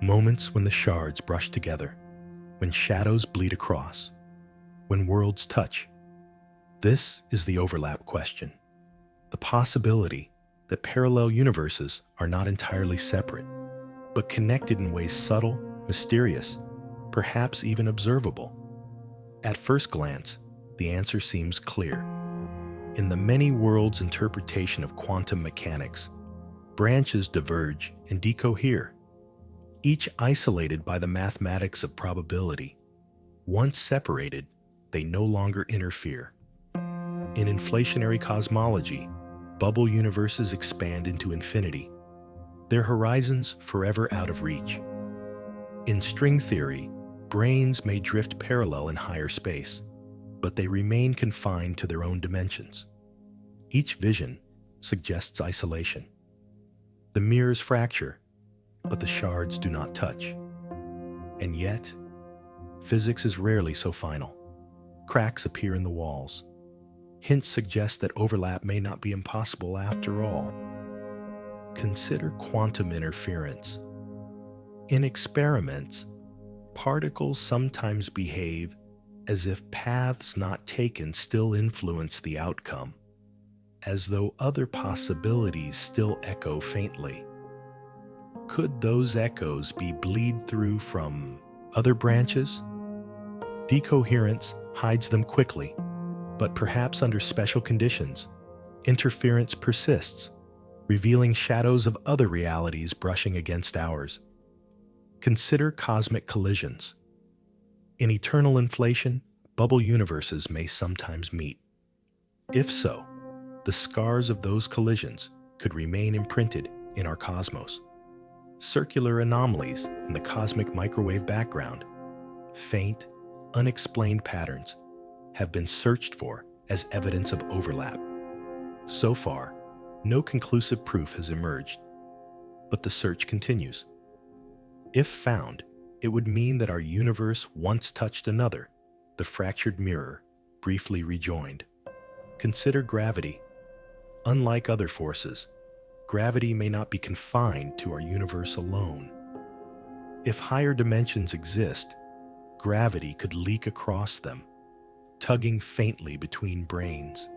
Moments when the shards brush together, when shadows bleed across, when worlds touch. This is the overlap question. The possibility that parallel universes are not entirely separate, but connected in ways subtle, mysterious, perhaps even observable. At first glance, the answer seems clear. In the many worlds interpretation of quantum mechanics, branches diverge and decohere, each isolated by the mathematics of probability. Once separated, they no longer interfere. In inflationary cosmology, bubble universes expand into infinity, their horizons forever out of reach. In string theory, branes may drift parallel in higher space, but they remain confined to their own dimensions. Each vision suggests isolation. The mirrors fracture, but the shards do not touch. And yet, physics is rarely so final. Cracks appear in the walls. Hints suggest that overlap may not be impossible after all. Consider quantum interference. In experiments, particles sometimes behave as if paths not taken still influence the outcome, as though other possibilities still echo faintly. Could those echoes be bleed through from other branches? Decoherence hides them quickly, but perhaps under special conditions, interference persists, revealing shadows of other realities brushing against ours. Consider cosmic collisions. In eternal inflation, bubble universes may sometimes meet. If so, the scars of those collisions could remain imprinted in our cosmos. Circular anomalies in the cosmic microwave background, faint, unexplained patterns, have been searched for as evidence of overlap. So far, no conclusive proof has emerged, but the search continues. If found, it would mean that our universe once touched another, the fractured mirror, briefly rejoined. Consider gravity. Unlike other forces, gravity may not be confined to our universe alone. If higher dimensions exist, gravity could leak across them, tugging faintly between branes.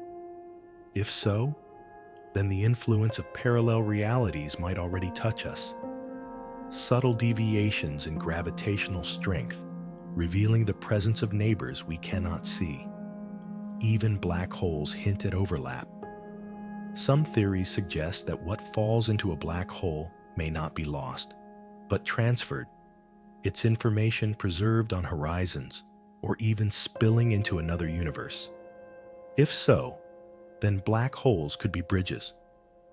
If so, then the influence of parallel realities might already touch us. Subtle deviations in gravitational strength, revealing the presence of neighbors we cannot see. Even black holes hint at overlap. Some theories suggest that what falls into a black hole may not be lost, but transferred, its information preserved on horizons, or even spilling into another universe. If so, then black holes could be bridges,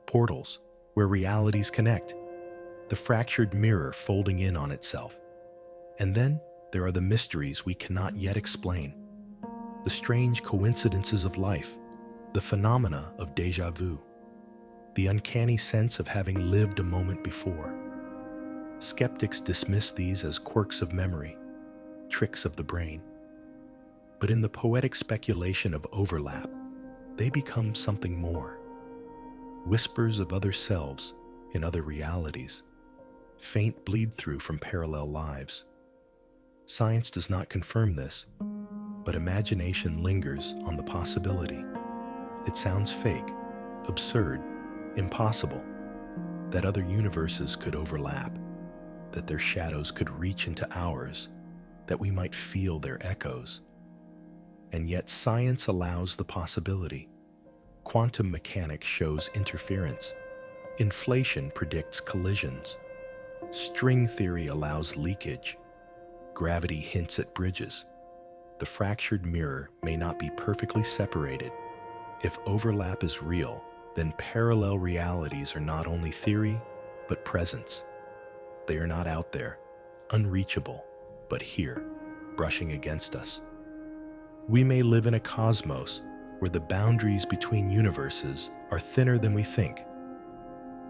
portals, where realities connect. the fractured mirror folding in on itself. And then there are the mysteries we cannot yet explain, the strange coincidences of life, the phenomena of déjà vu, the uncanny sense of having lived a moment before. Skeptics dismiss these as quirks of memory, tricks of the brain. But in the poetic speculation of overlap, they become something more. Whispers of other selves in other realities, faint bleed-through from parallel lives. Science does not confirm this, but imagination lingers on the possibility. It sounds fake, absurd, impossible, that other universes could overlap, that their shadows could reach into ours, that we might feel their echoes. And yet science allows the possibility. Quantum mechanics shows interference. Inflation predicts collisions. String theory allows leakage. Gravity hints at bridges. The fractured mirror may not be perfectly separated. If overlap is real, then parallel realities are not only theory, but presence. They are not out there, unreachable, but here, brushing against us. We may live in a cosmos where the boundaries between universes are thinner than we think,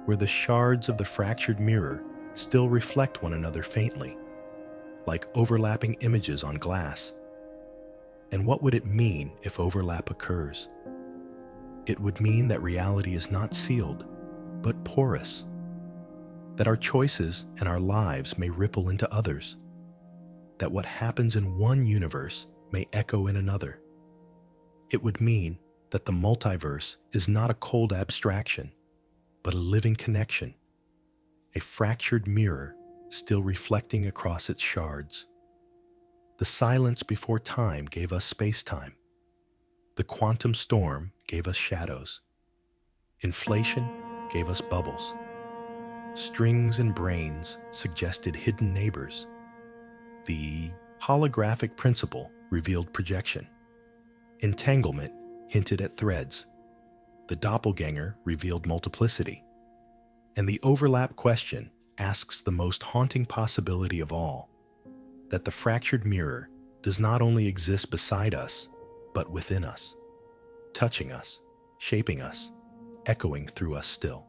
where the shards of the fractured mirror still reflect one another faintly, like overlapping images on glass. And what would it mean if overlap occurs? It would mean that reality is not sealed, but porous, that our choices and our lives may ripple into others, that what happens in one universe may echo in another. It would mean that the multiverse is not a cold abstraction, but a living connection, a fractured mirror still reflecting across its shards. The silence before time gave us space-time. The quantum storm gave us shadows. Inflation gave us bubbles. Strings and branes suggested hidden neighbors. The holographic principle revealed projection. Entanglement hinted at threads. The doppelgänger revealed multiplicity. And the overlap question asks the most haunting possibility of all, that the fractured mirror does not only exist beside us, but within us, touching us, shaping us, echoing through us still.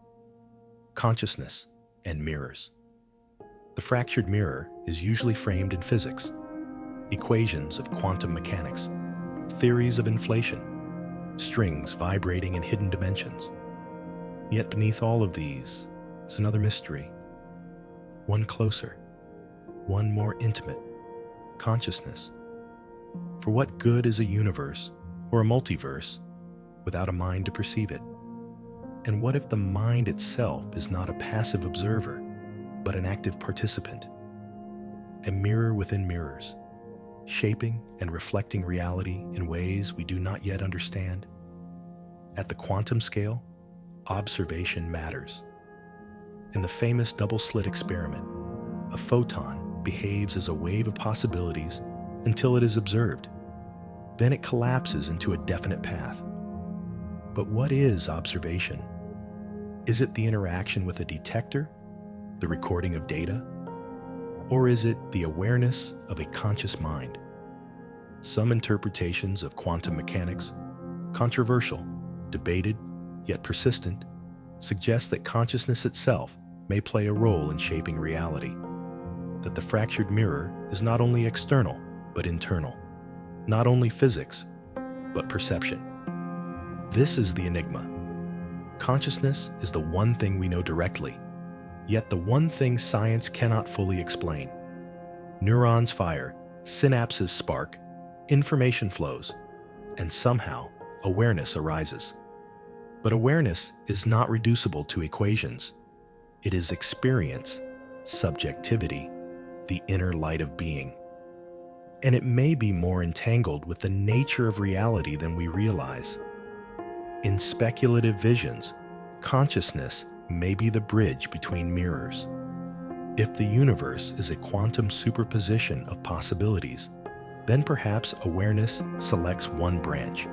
Consciousness and mirrors. The fractured mirror is usually framed in physics, equations of quantum mechanics, theories of inflation, strings vibrating in hidden dimensions. Yet beneath all of these is another mystery, one closer, one more intimate, consciousness. For what good is a universe or a multiverse without a mind to perceive it? And what if the mind itself is not a passive observer, but an active participant? A mirror within mirrors, shaping and reflecting reality in ways we do not yet understand. At the quantum scale, observation matters. In the famous double-slit experiment, a photon behaves as a wave of possibilities until it is observed. Then it collapses into a definite path. But what is observation? Is it the interaction with a detector, the recording of data, or is it the awareness of a conscious mind? Some interpretations of quantum mechanics, controversial, debated, yet persistent, suggest that consciousness itself may play a role in shaping reality, that the fractured mirror is not only external, but internal, not only physics, but perception. This is the enigma. Consciousness is the one thing we know directly, yet the one thing science cannot fully explain. Neurons fire, synapses spark, information flows, and somehow awareness arises. But awareness is not reducible to equations. It is experience, subjectivity, the inner light of being. And it may be more entangled with the nature of reality than we realize. In speculative visions, consciousness may be the bridge between mirrors. If the universe is a quantum superposition of possibilities, then perhaps awareness selects one branch,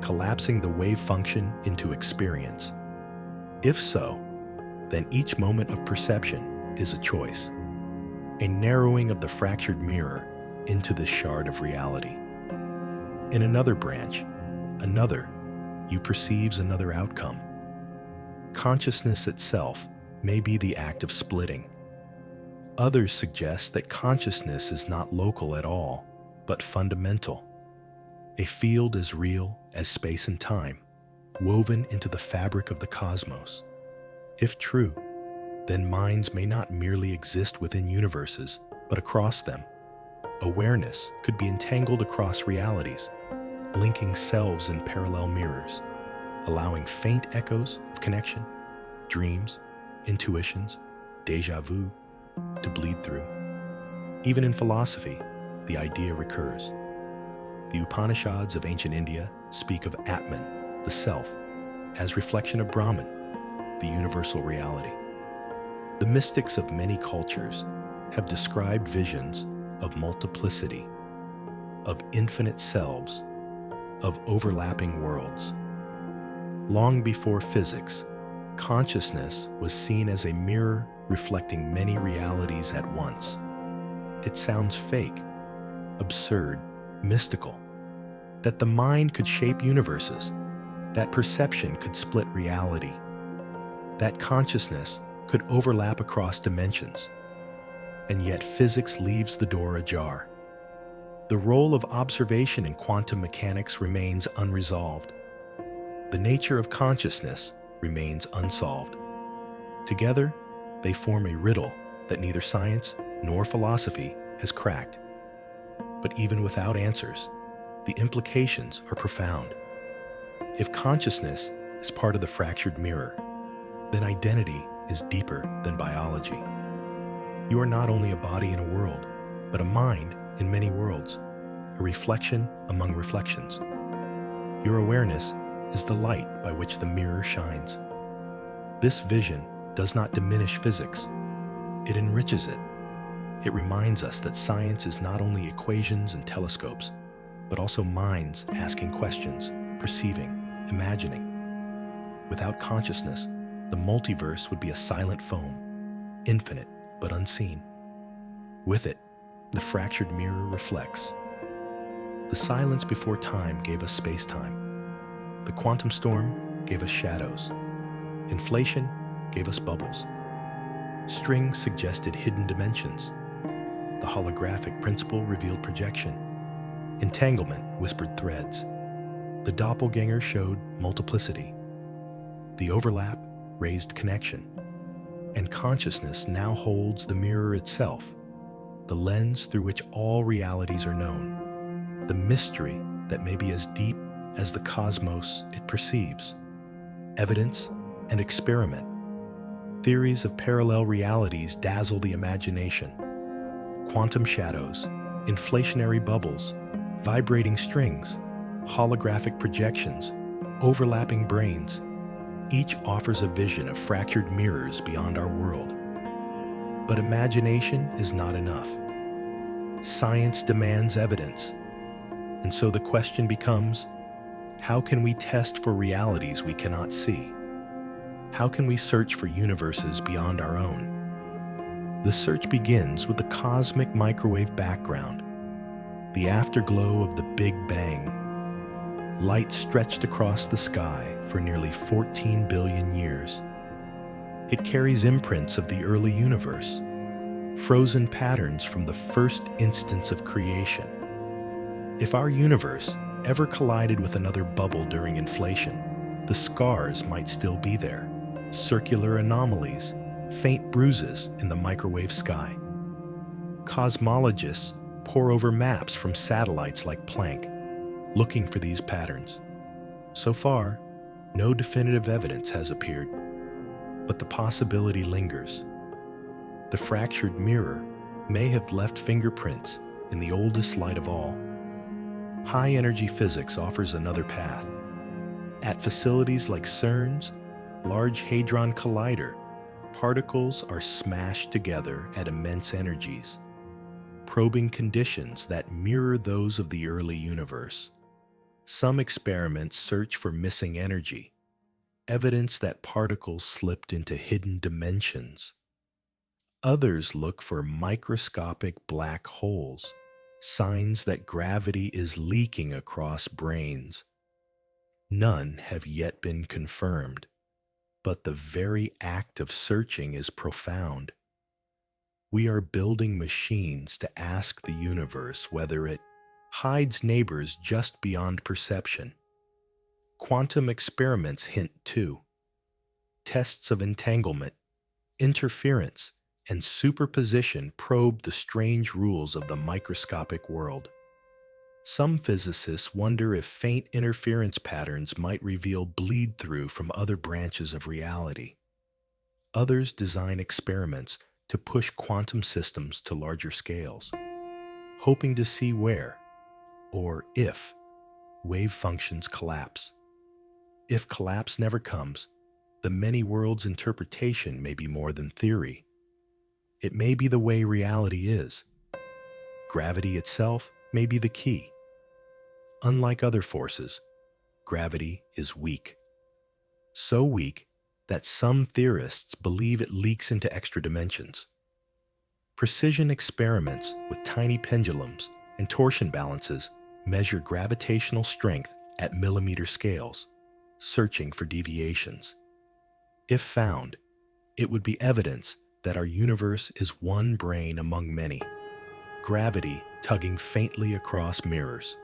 collapsing the wave function into experience. If so, then each moment of perception is a choice, a narrowing of the fractured mirror into this shard of reality. In another branch, you perceives another outcome. Consciousness itself may be the act of splitting. Others suggest that consciousness is not local at all, but fundamental. A field as real as space and time, woven into the fabric of the cosmos. If true, then minds may not merely exist within universes, but across them. Awareness could be entangled across realities, linking selves in parallel mirrors, allowing faint echoes of connection, dreams, intuitions, déjà vu to bleed through. Even in philosophy, the idea recurs. The Upanishads of ancient India speak of Atman, the self, as reflection of Brahman, the universal reality. The mystics of many cultures have described visions of multiplicity, of infinite selves, of overlapping worlds. Long before physics, consciousness was seen as a mirror reflecting many realities at once. It sounds fake, absurd, mystical, that the mind could shape universes, that perception could split reality, that consciousness could overlap across dimensions. And yet physics leaves the door ajar. The role of observation in quantum mechanics remains unresolved. The nature of consciousness remains unsolved. Together, they form a riddle that neither science nor philosophy has cracked. But even without answers, the implications are profound. If consciousness is part of the fractured mirror, then identity is deeper than biology. You are not only a body in a world, but a mind in many worlds, a reflection among reflections. Your awareness is the light by which the mirror shines. This vision does not diminish physics. It enriches it. It reminds us that science is not only equations and telescopes, but also minds asking questions, perceiving, imagining. Without consciousness, the multiverse would be a silent foam, infinite but unseen. With it, the fractured mirror reflects. The silence before time gave us space-time. The quantum storm gave us shadows. Inflation gave us bubbles. Strings suggested hidden dimensions. The holographic principle revealed projection. Entanglement whispered threads. The doppelgänger showed multiplicity. The overlap raised connection. And consciousness now holds the mirror itself, the lens through which all realities are known, the mystery that may be as deep as the cosmos it perceives. Evidence and experiment. Theories of parallel realities dazzle the imagination. Quantum shadows, inflationary bubbles, vibrating strings, holographic projections, overlapping branes. Each offers a vision of fractured mirrors beyond our world. But imagination is not enough. Science demands evidence. And so the question becomes, how can we test for realities we cannot see? How can we search for universes beyond our own? The search begins with the cosmic microwave background, the afterglow of the Big Bang. Light stretched across the sky for nearly 14 billion years. It carries imprints of the early universe, frozen patterns from the first instance of creation. If our universe ever collided with another bubble during inflation, the scars might still be there, circular anomalies, faint bruises in the microwave sky. Cosmologists pore over maps from satellites like Planck, looking for these patterns. So far, no definitive evidence has appeared, but the possibility lingers. The fractured mirror may have left fingerprints in the oldest light of all. High-energy physics offers another path. At facilities like CERN's Large Hadron Collider, particles are smashed together at immense energies, probing conditions that mirror those of the early universe. Some experiments search for missing energy, evidence that particles slipped into hidden dimensions. Others look for microscopic black holes, signs that gravity is leaking across branes. None have yet been confirmed, but the very act of searching is profound. We are building machines to ask the universe whether it hides neighbors just beyond perception. Quantum experiments hint too. Tests of entanglement, interference, and superposition probe the strange rules of the microscopic world. Some physicists wonder if faint interference patterns might reveal bleed-through from other branches of reality. Others design experiments to push quantum systems to larger scales, hoping to see where, or if, wave functions collapse. If collapse never comes, the many worlds interpretation may be more than theory. It may be the way reality is. Gravity itself may be the key. Unlike other forces, gravity is weak. So weak that some theorists believe it leaks into extra dimensions. Precision experiments with tiny pendulums and torsion balances measure gravitational strength at millimeter scales, searching for deviations. If found, it would be evidence that our universe is one brane among many, gravity tugging faintly across mirrors.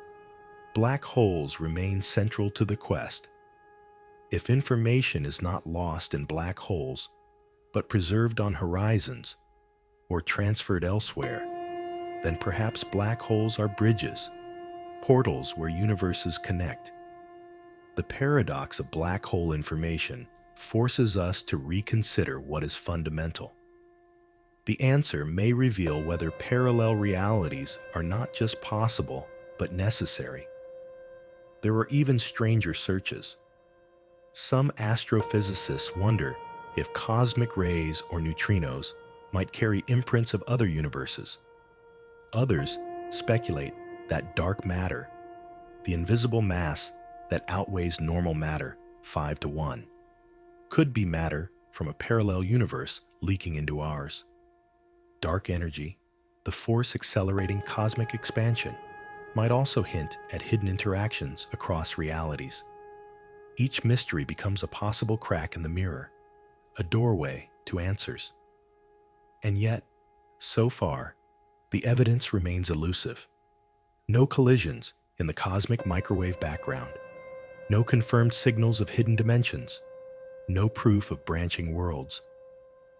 Black holes remain central to the quest. If information is not lost in black holes, but preserved on horizons or transferred elsewhere, then perhaps black holes are bridges, portals where universes connect. The paradox of black hole information forces us to reconsider what is fundamental. The answer may reveal whether parallel realities are not just possible, but necessary. There are even stranger searches. Some astrophysicists wonder if cosmic rays or neutrinos might carry imprints of other universes. Others speculate that dark matter, the invisible mass that outweighs normal matter 5 to 1, could be matter from a parallel universe leaking into ours. Dark energy, the force accelerating cosmic expansion, might also hint at hidden interactions across realities. Each mystery becomes a possible crack in the mirror, a doorway to answers. And yet, so far, the evidence remains elusive. No collisions in the cosmic microwave background, no confirmed signals of hidden dimensions, no proof of branching worlds.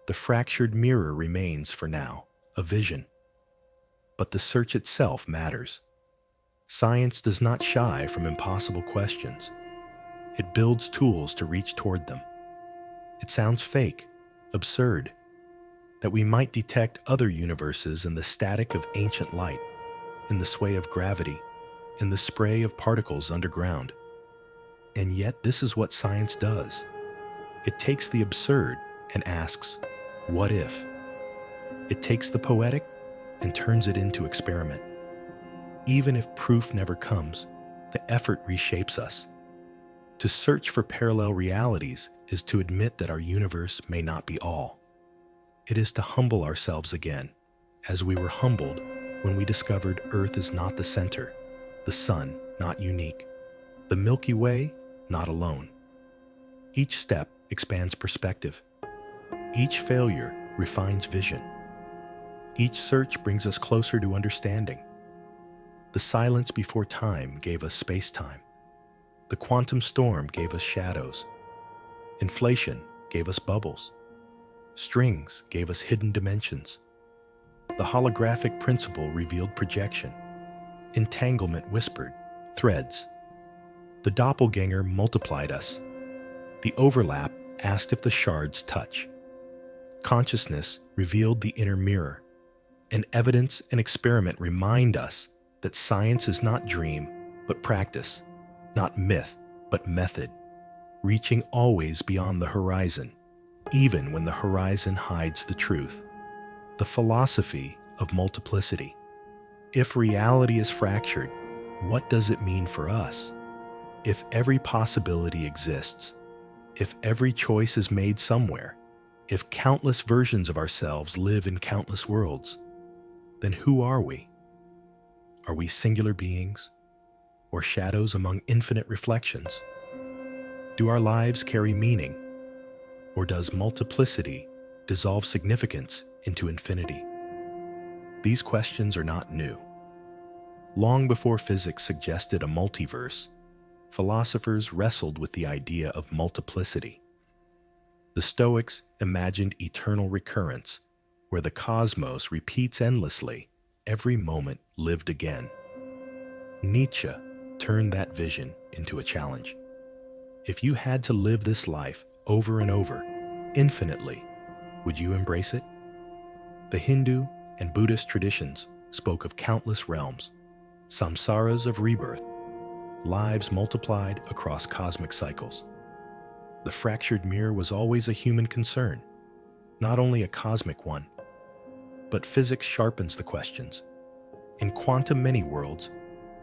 The fractured mirror remains, for now, a vision. But the search itself matters. Science does not shy from impossible questions. It builds tools to reach toward them. It sounds fake, absurd, that we might detect other universes in the static of ancient light, in the sway of gravity, in the spray of particles underground. And yet this is what science does. It takes the absurd and asks, what if? It takes the poetic and turns it into experiment. Even if proof never comes, the effort reshapes us. To search for parallel realities is to admit that our universe may not be all. It is to humble ourselves again, as we were humbled when we discovered Earth is not the center, the sun not unique, the Milky Way not alone. Each step expands perspective. Each failure refines vision. Each search brings us closer to understanding. The silence before time gave us space-time. The quantum storm gave us shadows. Inflation gave us bubbles. Strings gave us hidden dimensions. The holographic principle revealed projection. Entanglement whispered threads. The doppelgänger multiplied us. The overlap asked if the shards touch. Consciousness revealed the inner mirror. And evidence and experiment remind us that science is not dream, but practice, not myth, but method, reaching always beyond the horizon, even when the horizon hides the truth. The philosophy of multiplicity. If reality is fractured, what does it mean for us? If every possibility exists, if every choice is made somewhere, If countless versions of ourselves live in countless worlds, then who are we? Are we singular beings or shadows among infinite reflections? Do our lives carry meaning, or does multiplicity dissolve significance into infinity? These questions are not new. Long before physics suggested a multiverse, philosophers wrestled with the idea of multiplicity. The Stoics imagined eternal recurrence, where the cosmos repeats endlessly, every moment lived again. Nietzsche turned that vision into a challenge. If you had to live this life over and over, infinitely, would you embrace it? The Hindu and Buddhist traditions spoke of countless realms, samsaras of rebirth, lives multiplied across cosmic cycles. The fractured mirror was always a human concern, not only a cosmic one. But physics sharpens the questions. In quantum many-worlds,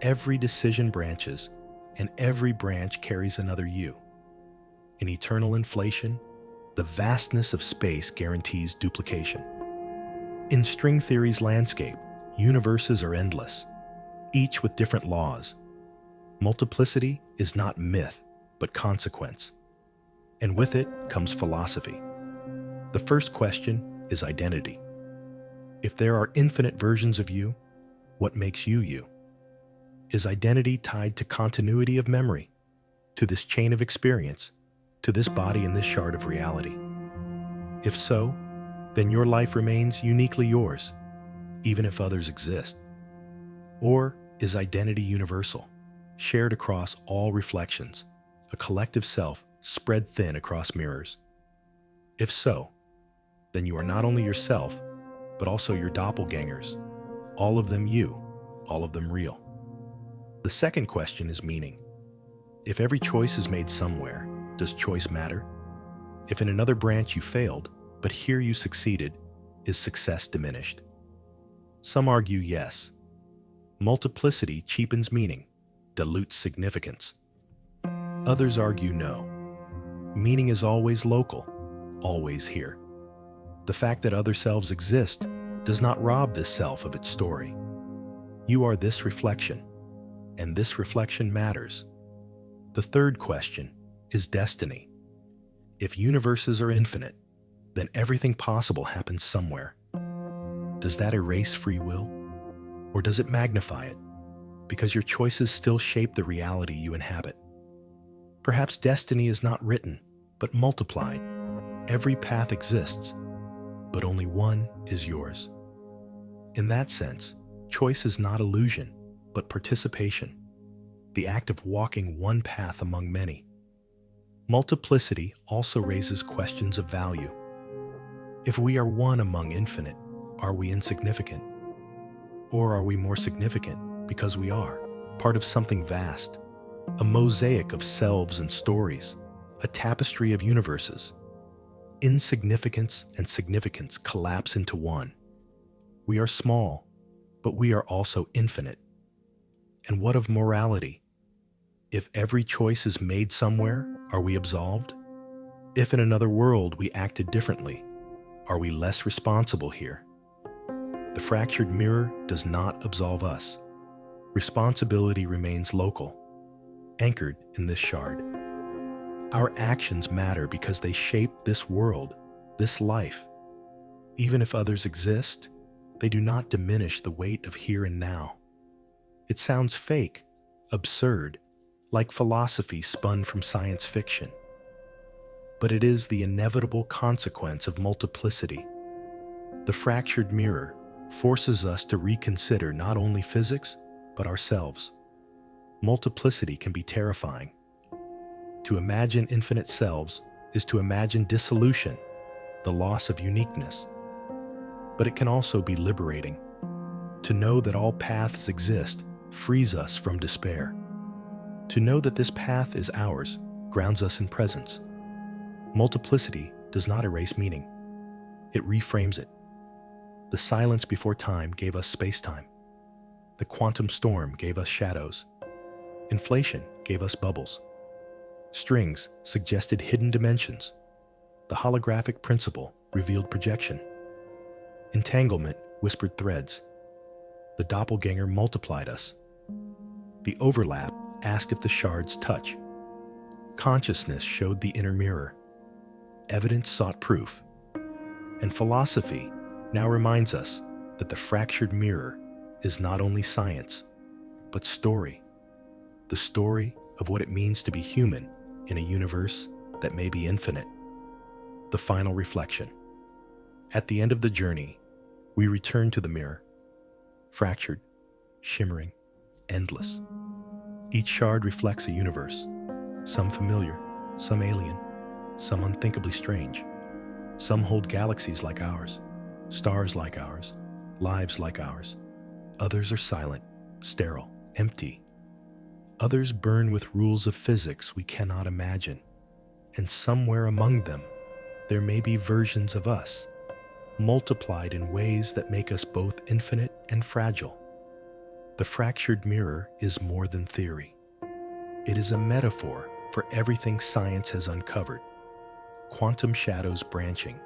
every decision branches, and every branch carries another you. In eternal inflation, the vastness of space guarantees duplication. In string theory's landscape, universes are endless, each with different laws. Multiplicity is not myth, but consequence. And with it comes philosophy. The first question is identity. If there are infinite versions of you, what makes you you? Is identity tied to continuity of memory, to this chain of experience, to this body and this shard of reality? If so, then your life remains uniquely yours, even if others exist. Or is identity universal, shared across all reflections, a collective self spread thin across mirrors? If so, then you are not only yourself, but also your doppelgängers, all of them you, all of them real. The second question is meaning. If every choice is made somewhere, does choice matter? If in another branch you failed, but here you succeeded, is success diminished? Some argue yes. Multiplicity cheapens meaning, dilutes significance. Others argue no. Meaning is always local, always here. The fact that other selves exist does not rob this self of its story. You are this reflection, and this reflection matters. The third question is destiny. If universes are infinite, then everything possible happens somewhere. Does that erase free will? Or does it magnify it, because your choices still shape the reality you inhabit? Perhaps destiny is not written, but multiplied. Every path exists, but only one is yours. In that sense, choice is not illusion, but participation, the act of walking one path among many. Multiplicity also raises questions of value. If we are one among infinite, are we insignificant? Or are we more significant because we are part of something vast, a mosaic of selves and stories, a tapestry of universes? Insignificance and significance collapse into one. We are small, but we are also infinite. And what of morality? If every choice is made somewhere, are we absolved? If in another world we acted differently, are we less responsible here? The fractured mirror does not absolve us. Responsibility remains local, anchored in this shard. Our actions matter because they shape this world, this life. Even if others exist, they do not diminish the weight of here and now. It sounds fake, absurd, like philosophy spun from science fiction. But it is the inevitable consequence of multiplicity. The fractured mirror forces us to reconsider not only physics, but ourselves. Multiplicity can be terrifying. To imagine infinite selves is to imagine dissolution, the loss of uniqueness. But it can also be liberating. To know that all paths exist frees us from despair. To know that this path is ours grounds us in presence. Multiplicity does not erase meaning. It reframes it. The silence before time gave us space-time. The quantum storm gave us shadows. Inflation gave us bubbles. Strings suggested hidden dimensions. The holographic principle revealed projection. Entanglement whispered threads. The doppelgänger multiplied us. The overlap asked if the shards touch. Consciousness showed the inner mirror. Evidence sought proof. And philosophy now reminds us that the fractured mirror is not only science, but story. The story of what it means to be human in a universe that may be infinite. The final reflection. At the end of the journey, we return to the mirror, fractured, shimmering, endless. Each shard reflects a universe, some familiar, some alien, some unthinkably strange. Some hold galaxies like ours, stars like ours, lives like ours. Others are silent, sterile, empty. Others burn with rules of physics we cannot imagine. And somewhere among them, there may be versions of us, multiplied in ways that make us both infinite and fragile. The fractured mirror is more than theory. It is a metaphor for everything science has uncovered. Quantum shadows branching,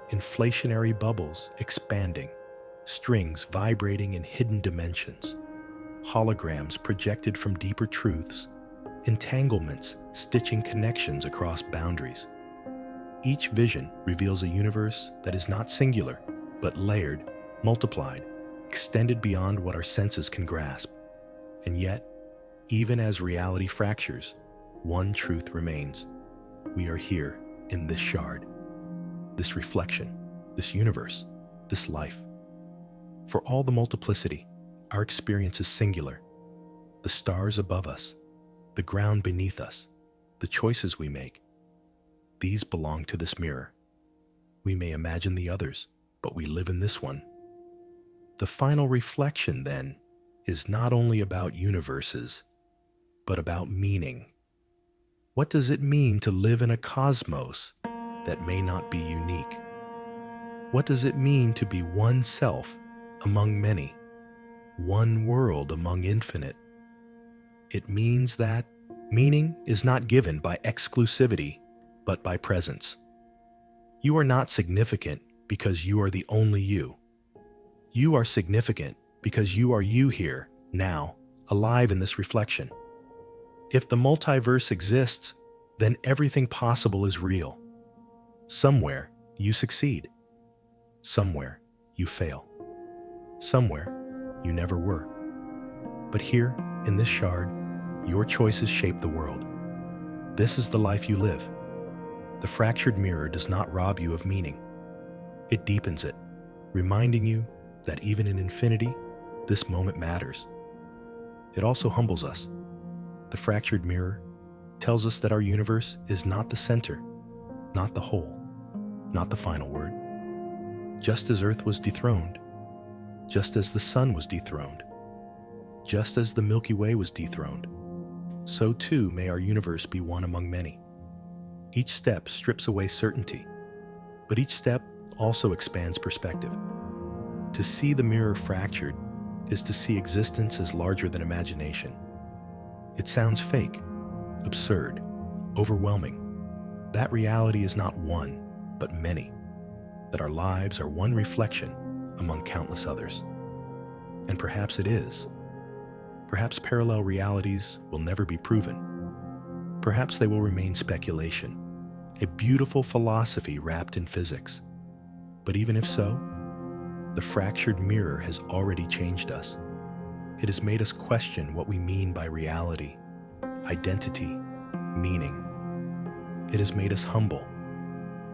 inflationary bubbles expanding, strings vibrating in hidden dimensions, holograms projected from deeper truths, entanglements stitching connections across boundaries. Each vision reveals a universe that is not singular, but layered, multiplied, extended beyond what our senses can grasp. And yet, even as reality fractures, one truth remains. We are here in this shard, this reflection, this universe, this life. For all the multiplicity, our experience is singular. The stars above us, the ground beneath us, the choices we make, these belong to this mirror. We may imagine the others, but we live in this one. The final reflection, then, is not only about universes, but about meaning. What does it mean to live in a cosmos that may not be unique? What does it mean to be one self among many, one world among infinite? It means that meaning is not given by exclusivity, but by presence. You are not significant because you are the only you. You are significant because you are you here, now, alive in this reflection. If the multiverse exists, then everything possible is real. Somewhere, you succeed. Somewhere, you fail. Somewhere, you never were. But here, in this shard, your choices shape the world. This is the life you live. The fractured mirror does not rob you of meaning. It deepens it, reminding you that even in infinity, this moment matters. It also humbles us. The fractured mirror tells us that our universe is not the center, not the whole, not the final word. Just as Earth was dethroned, just as the sun was dethroned, just as the Milky Way was dethroned, so too may our universe be one among many. Each step strips away certainty, but each step also expands perspective. To see the mirror fractured is to see existence as larger than imagination. It sounds fake, absurd, overwhelming. That reality is not one, but many. That our lives are one reflection among countless others. And perhaps it is. Perhaps parallel realities will never be proven. Perhaps they will remain speculation, a beautiful philosophy wrapped in physics. But even if so, the fractured mirror has already changed us. It has made us question what we mean by reality, identity, meaning. It has made us humble.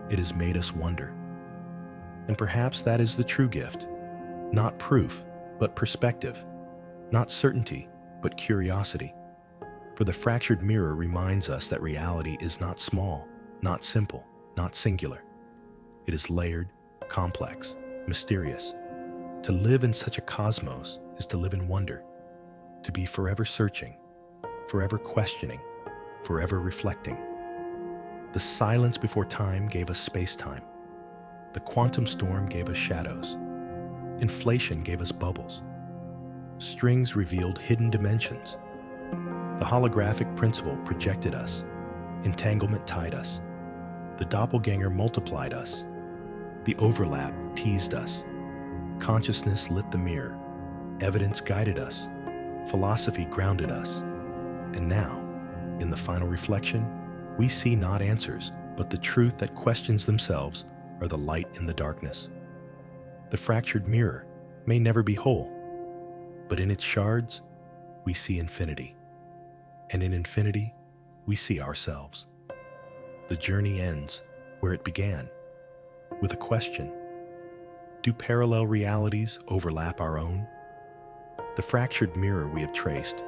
It has made us wonder. And perhaps that is the true gift. Not proof, but perspective. Not certainty, but curiosity. For the fractured mirror reminds us that reality is not small, not simple, not singular. It is layered, complex, mysterious. To live in such a cosmos is to live in wonder, to be forever searching, forever questioning, forever reflecting. The silence before time gave us space-time. The quantum storm gave us shadows. Inflation gave us bubbles. Strings revealed hidden dimensions. The holographic principle projected us. Entanglement tied us. The doppelgänger multiplied us. The overlap teased us. Consciousness lit the mirror. Evidence guided us. Philosophy grounded us. And now, in the final reflection, we see not answers, but the truth that questions themselves are the light in the darkness. The fractured mirror may never be whole, but in its shards, we see infinity. And in infinity, we see ourselves. The journey ends where it began, with a question. Do parallel realities overlap our own? The fractured mirror we have traced,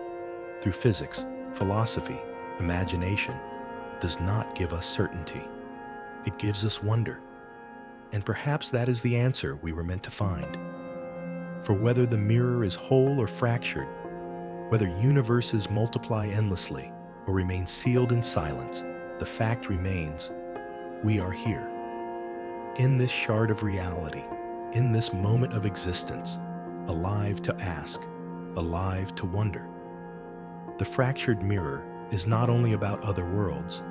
through physics, philosophy, imagination, does not give us certainty. It gives us wonder. And perhaps that is the answer we were meant to find. For whether the mirror is whole or fractured, whether universes multiply endlessly or remain sealed in silence, the fact remains, we are here. In this shard of reality, in this moment of existence, alive to ask, alive to wonder. The fractured mirror is not only about other worlds,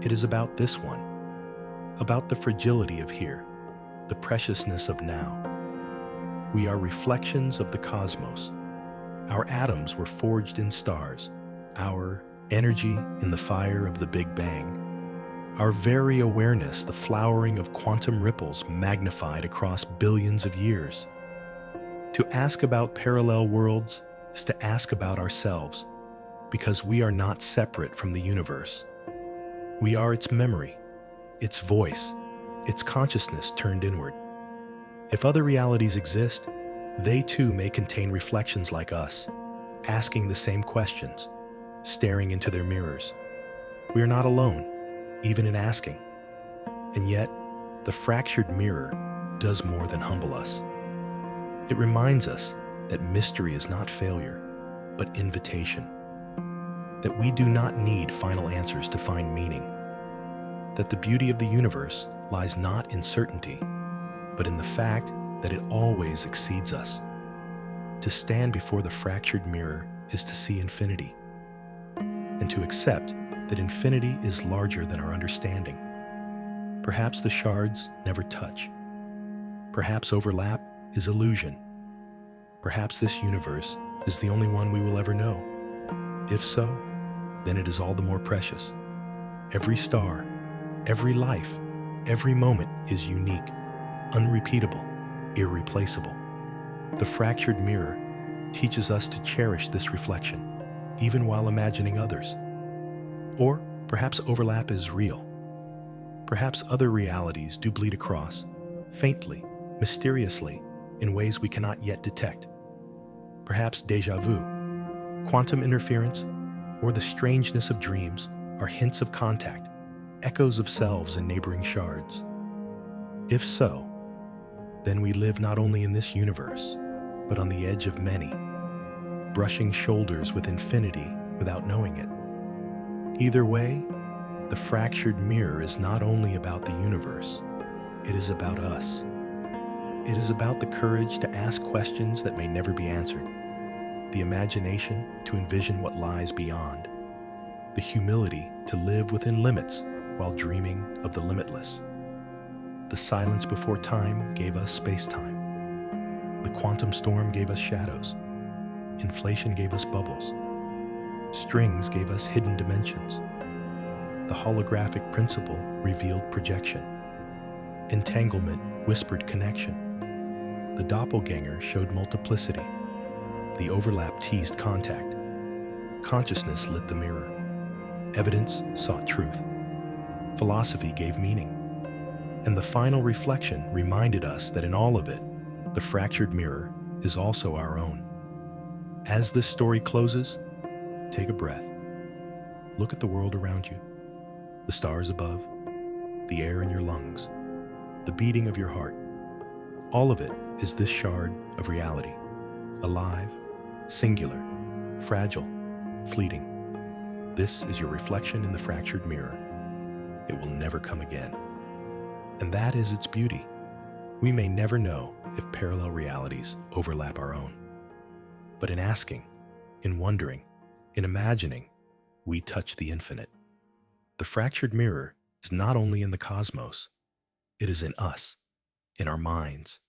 it is about this one, about the fragility of here, the preciousness of now. We are reflections of the cosmos. Our atoms were forged in stars, our energy in the fire of the Big Bang, our very awareness the flowering of quantum ripples magnified across billions of years. To ask about parallel worlds is to ask about ourselves, because we are not separate from the universe. We are its memory, its voice, its consciousness turned inward. If other realities exist, they too may contain reflections like us, asking the same questions, staring into their mirrors. We are not alone, even in asking. And yet, the fractured mirror does more than humble us. It reminds us that mystery is not failure, but invitation. That we do not need final answers to find meaning. That the beauty of the universe lies not in certainty, but in the fact that it always exceeds us. To stand before the fractured mirror is to see infinity, and to accept that infinity is larger than our understanding. Perhaps the shards never touch. Perhaps overlap is illusion. Perhaps this universe is the only one we will ever know. If so, then it is all the more precious. Every star, every life, every moment is unique, unrepeatable, irreplaceable. The fractured mirror teaches us to cherish this reflection, even while imagining others. Or perhaps overlap is real. Perhaps other realities do bleed across, faintly, mysteriously, in ways we cannot yet detect. Perhaps déjà vu, quantum interference, or the strangeness of dreams are hints of contact, echoes of selves in neighboring shards. If so, then we live not only in this universe, but on the edge of many, brushing shoulders with infinity without knowing it. Either way, the fractured mirror is not only about the universe, it is about us. It is about the courage to ask questions that may never be answered, the imagination to envision what lies beyond, the humility to live within limits while dreaming of the limitless. The silence before time gave us space-time. The quantum storm gave us shadows. Inflation gave us bubbles. Strings gave us hidden dimensions. The holographic principle revealed projection. Entanglement whispered connection. The doppelgänger showed multiplicity. The overlap teased contact. Consciousness lit the mirror. Evidence sought truth. Philosophy gave meaning. And the final reflection reminded us that in all of it, the fractured mirror is also our own. As this story closes, take a breath. Look at the world around you, the stars above, the air in your lungs, the beating of your heart. All of it is this shard of reality, alive, singular, fragile, fleeting. This is your reflection in the fractured mirror. It will never come again. And that is its beauty. We may never know if parallel realities overlap our own. But in asking, in wondering, in imagining, we touch the infinite. The fractured mirror is not only in the cosmos, it is in us, in our minds,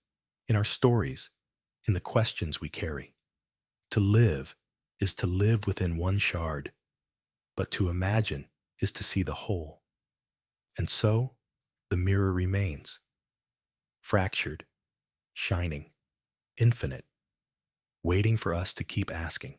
in our stories, in the questions we carry. To live is to live within one shard, but to imagine is to see the whole. And so, the mirror remains, fractured, shining, infinite, waiting for us to keep asking,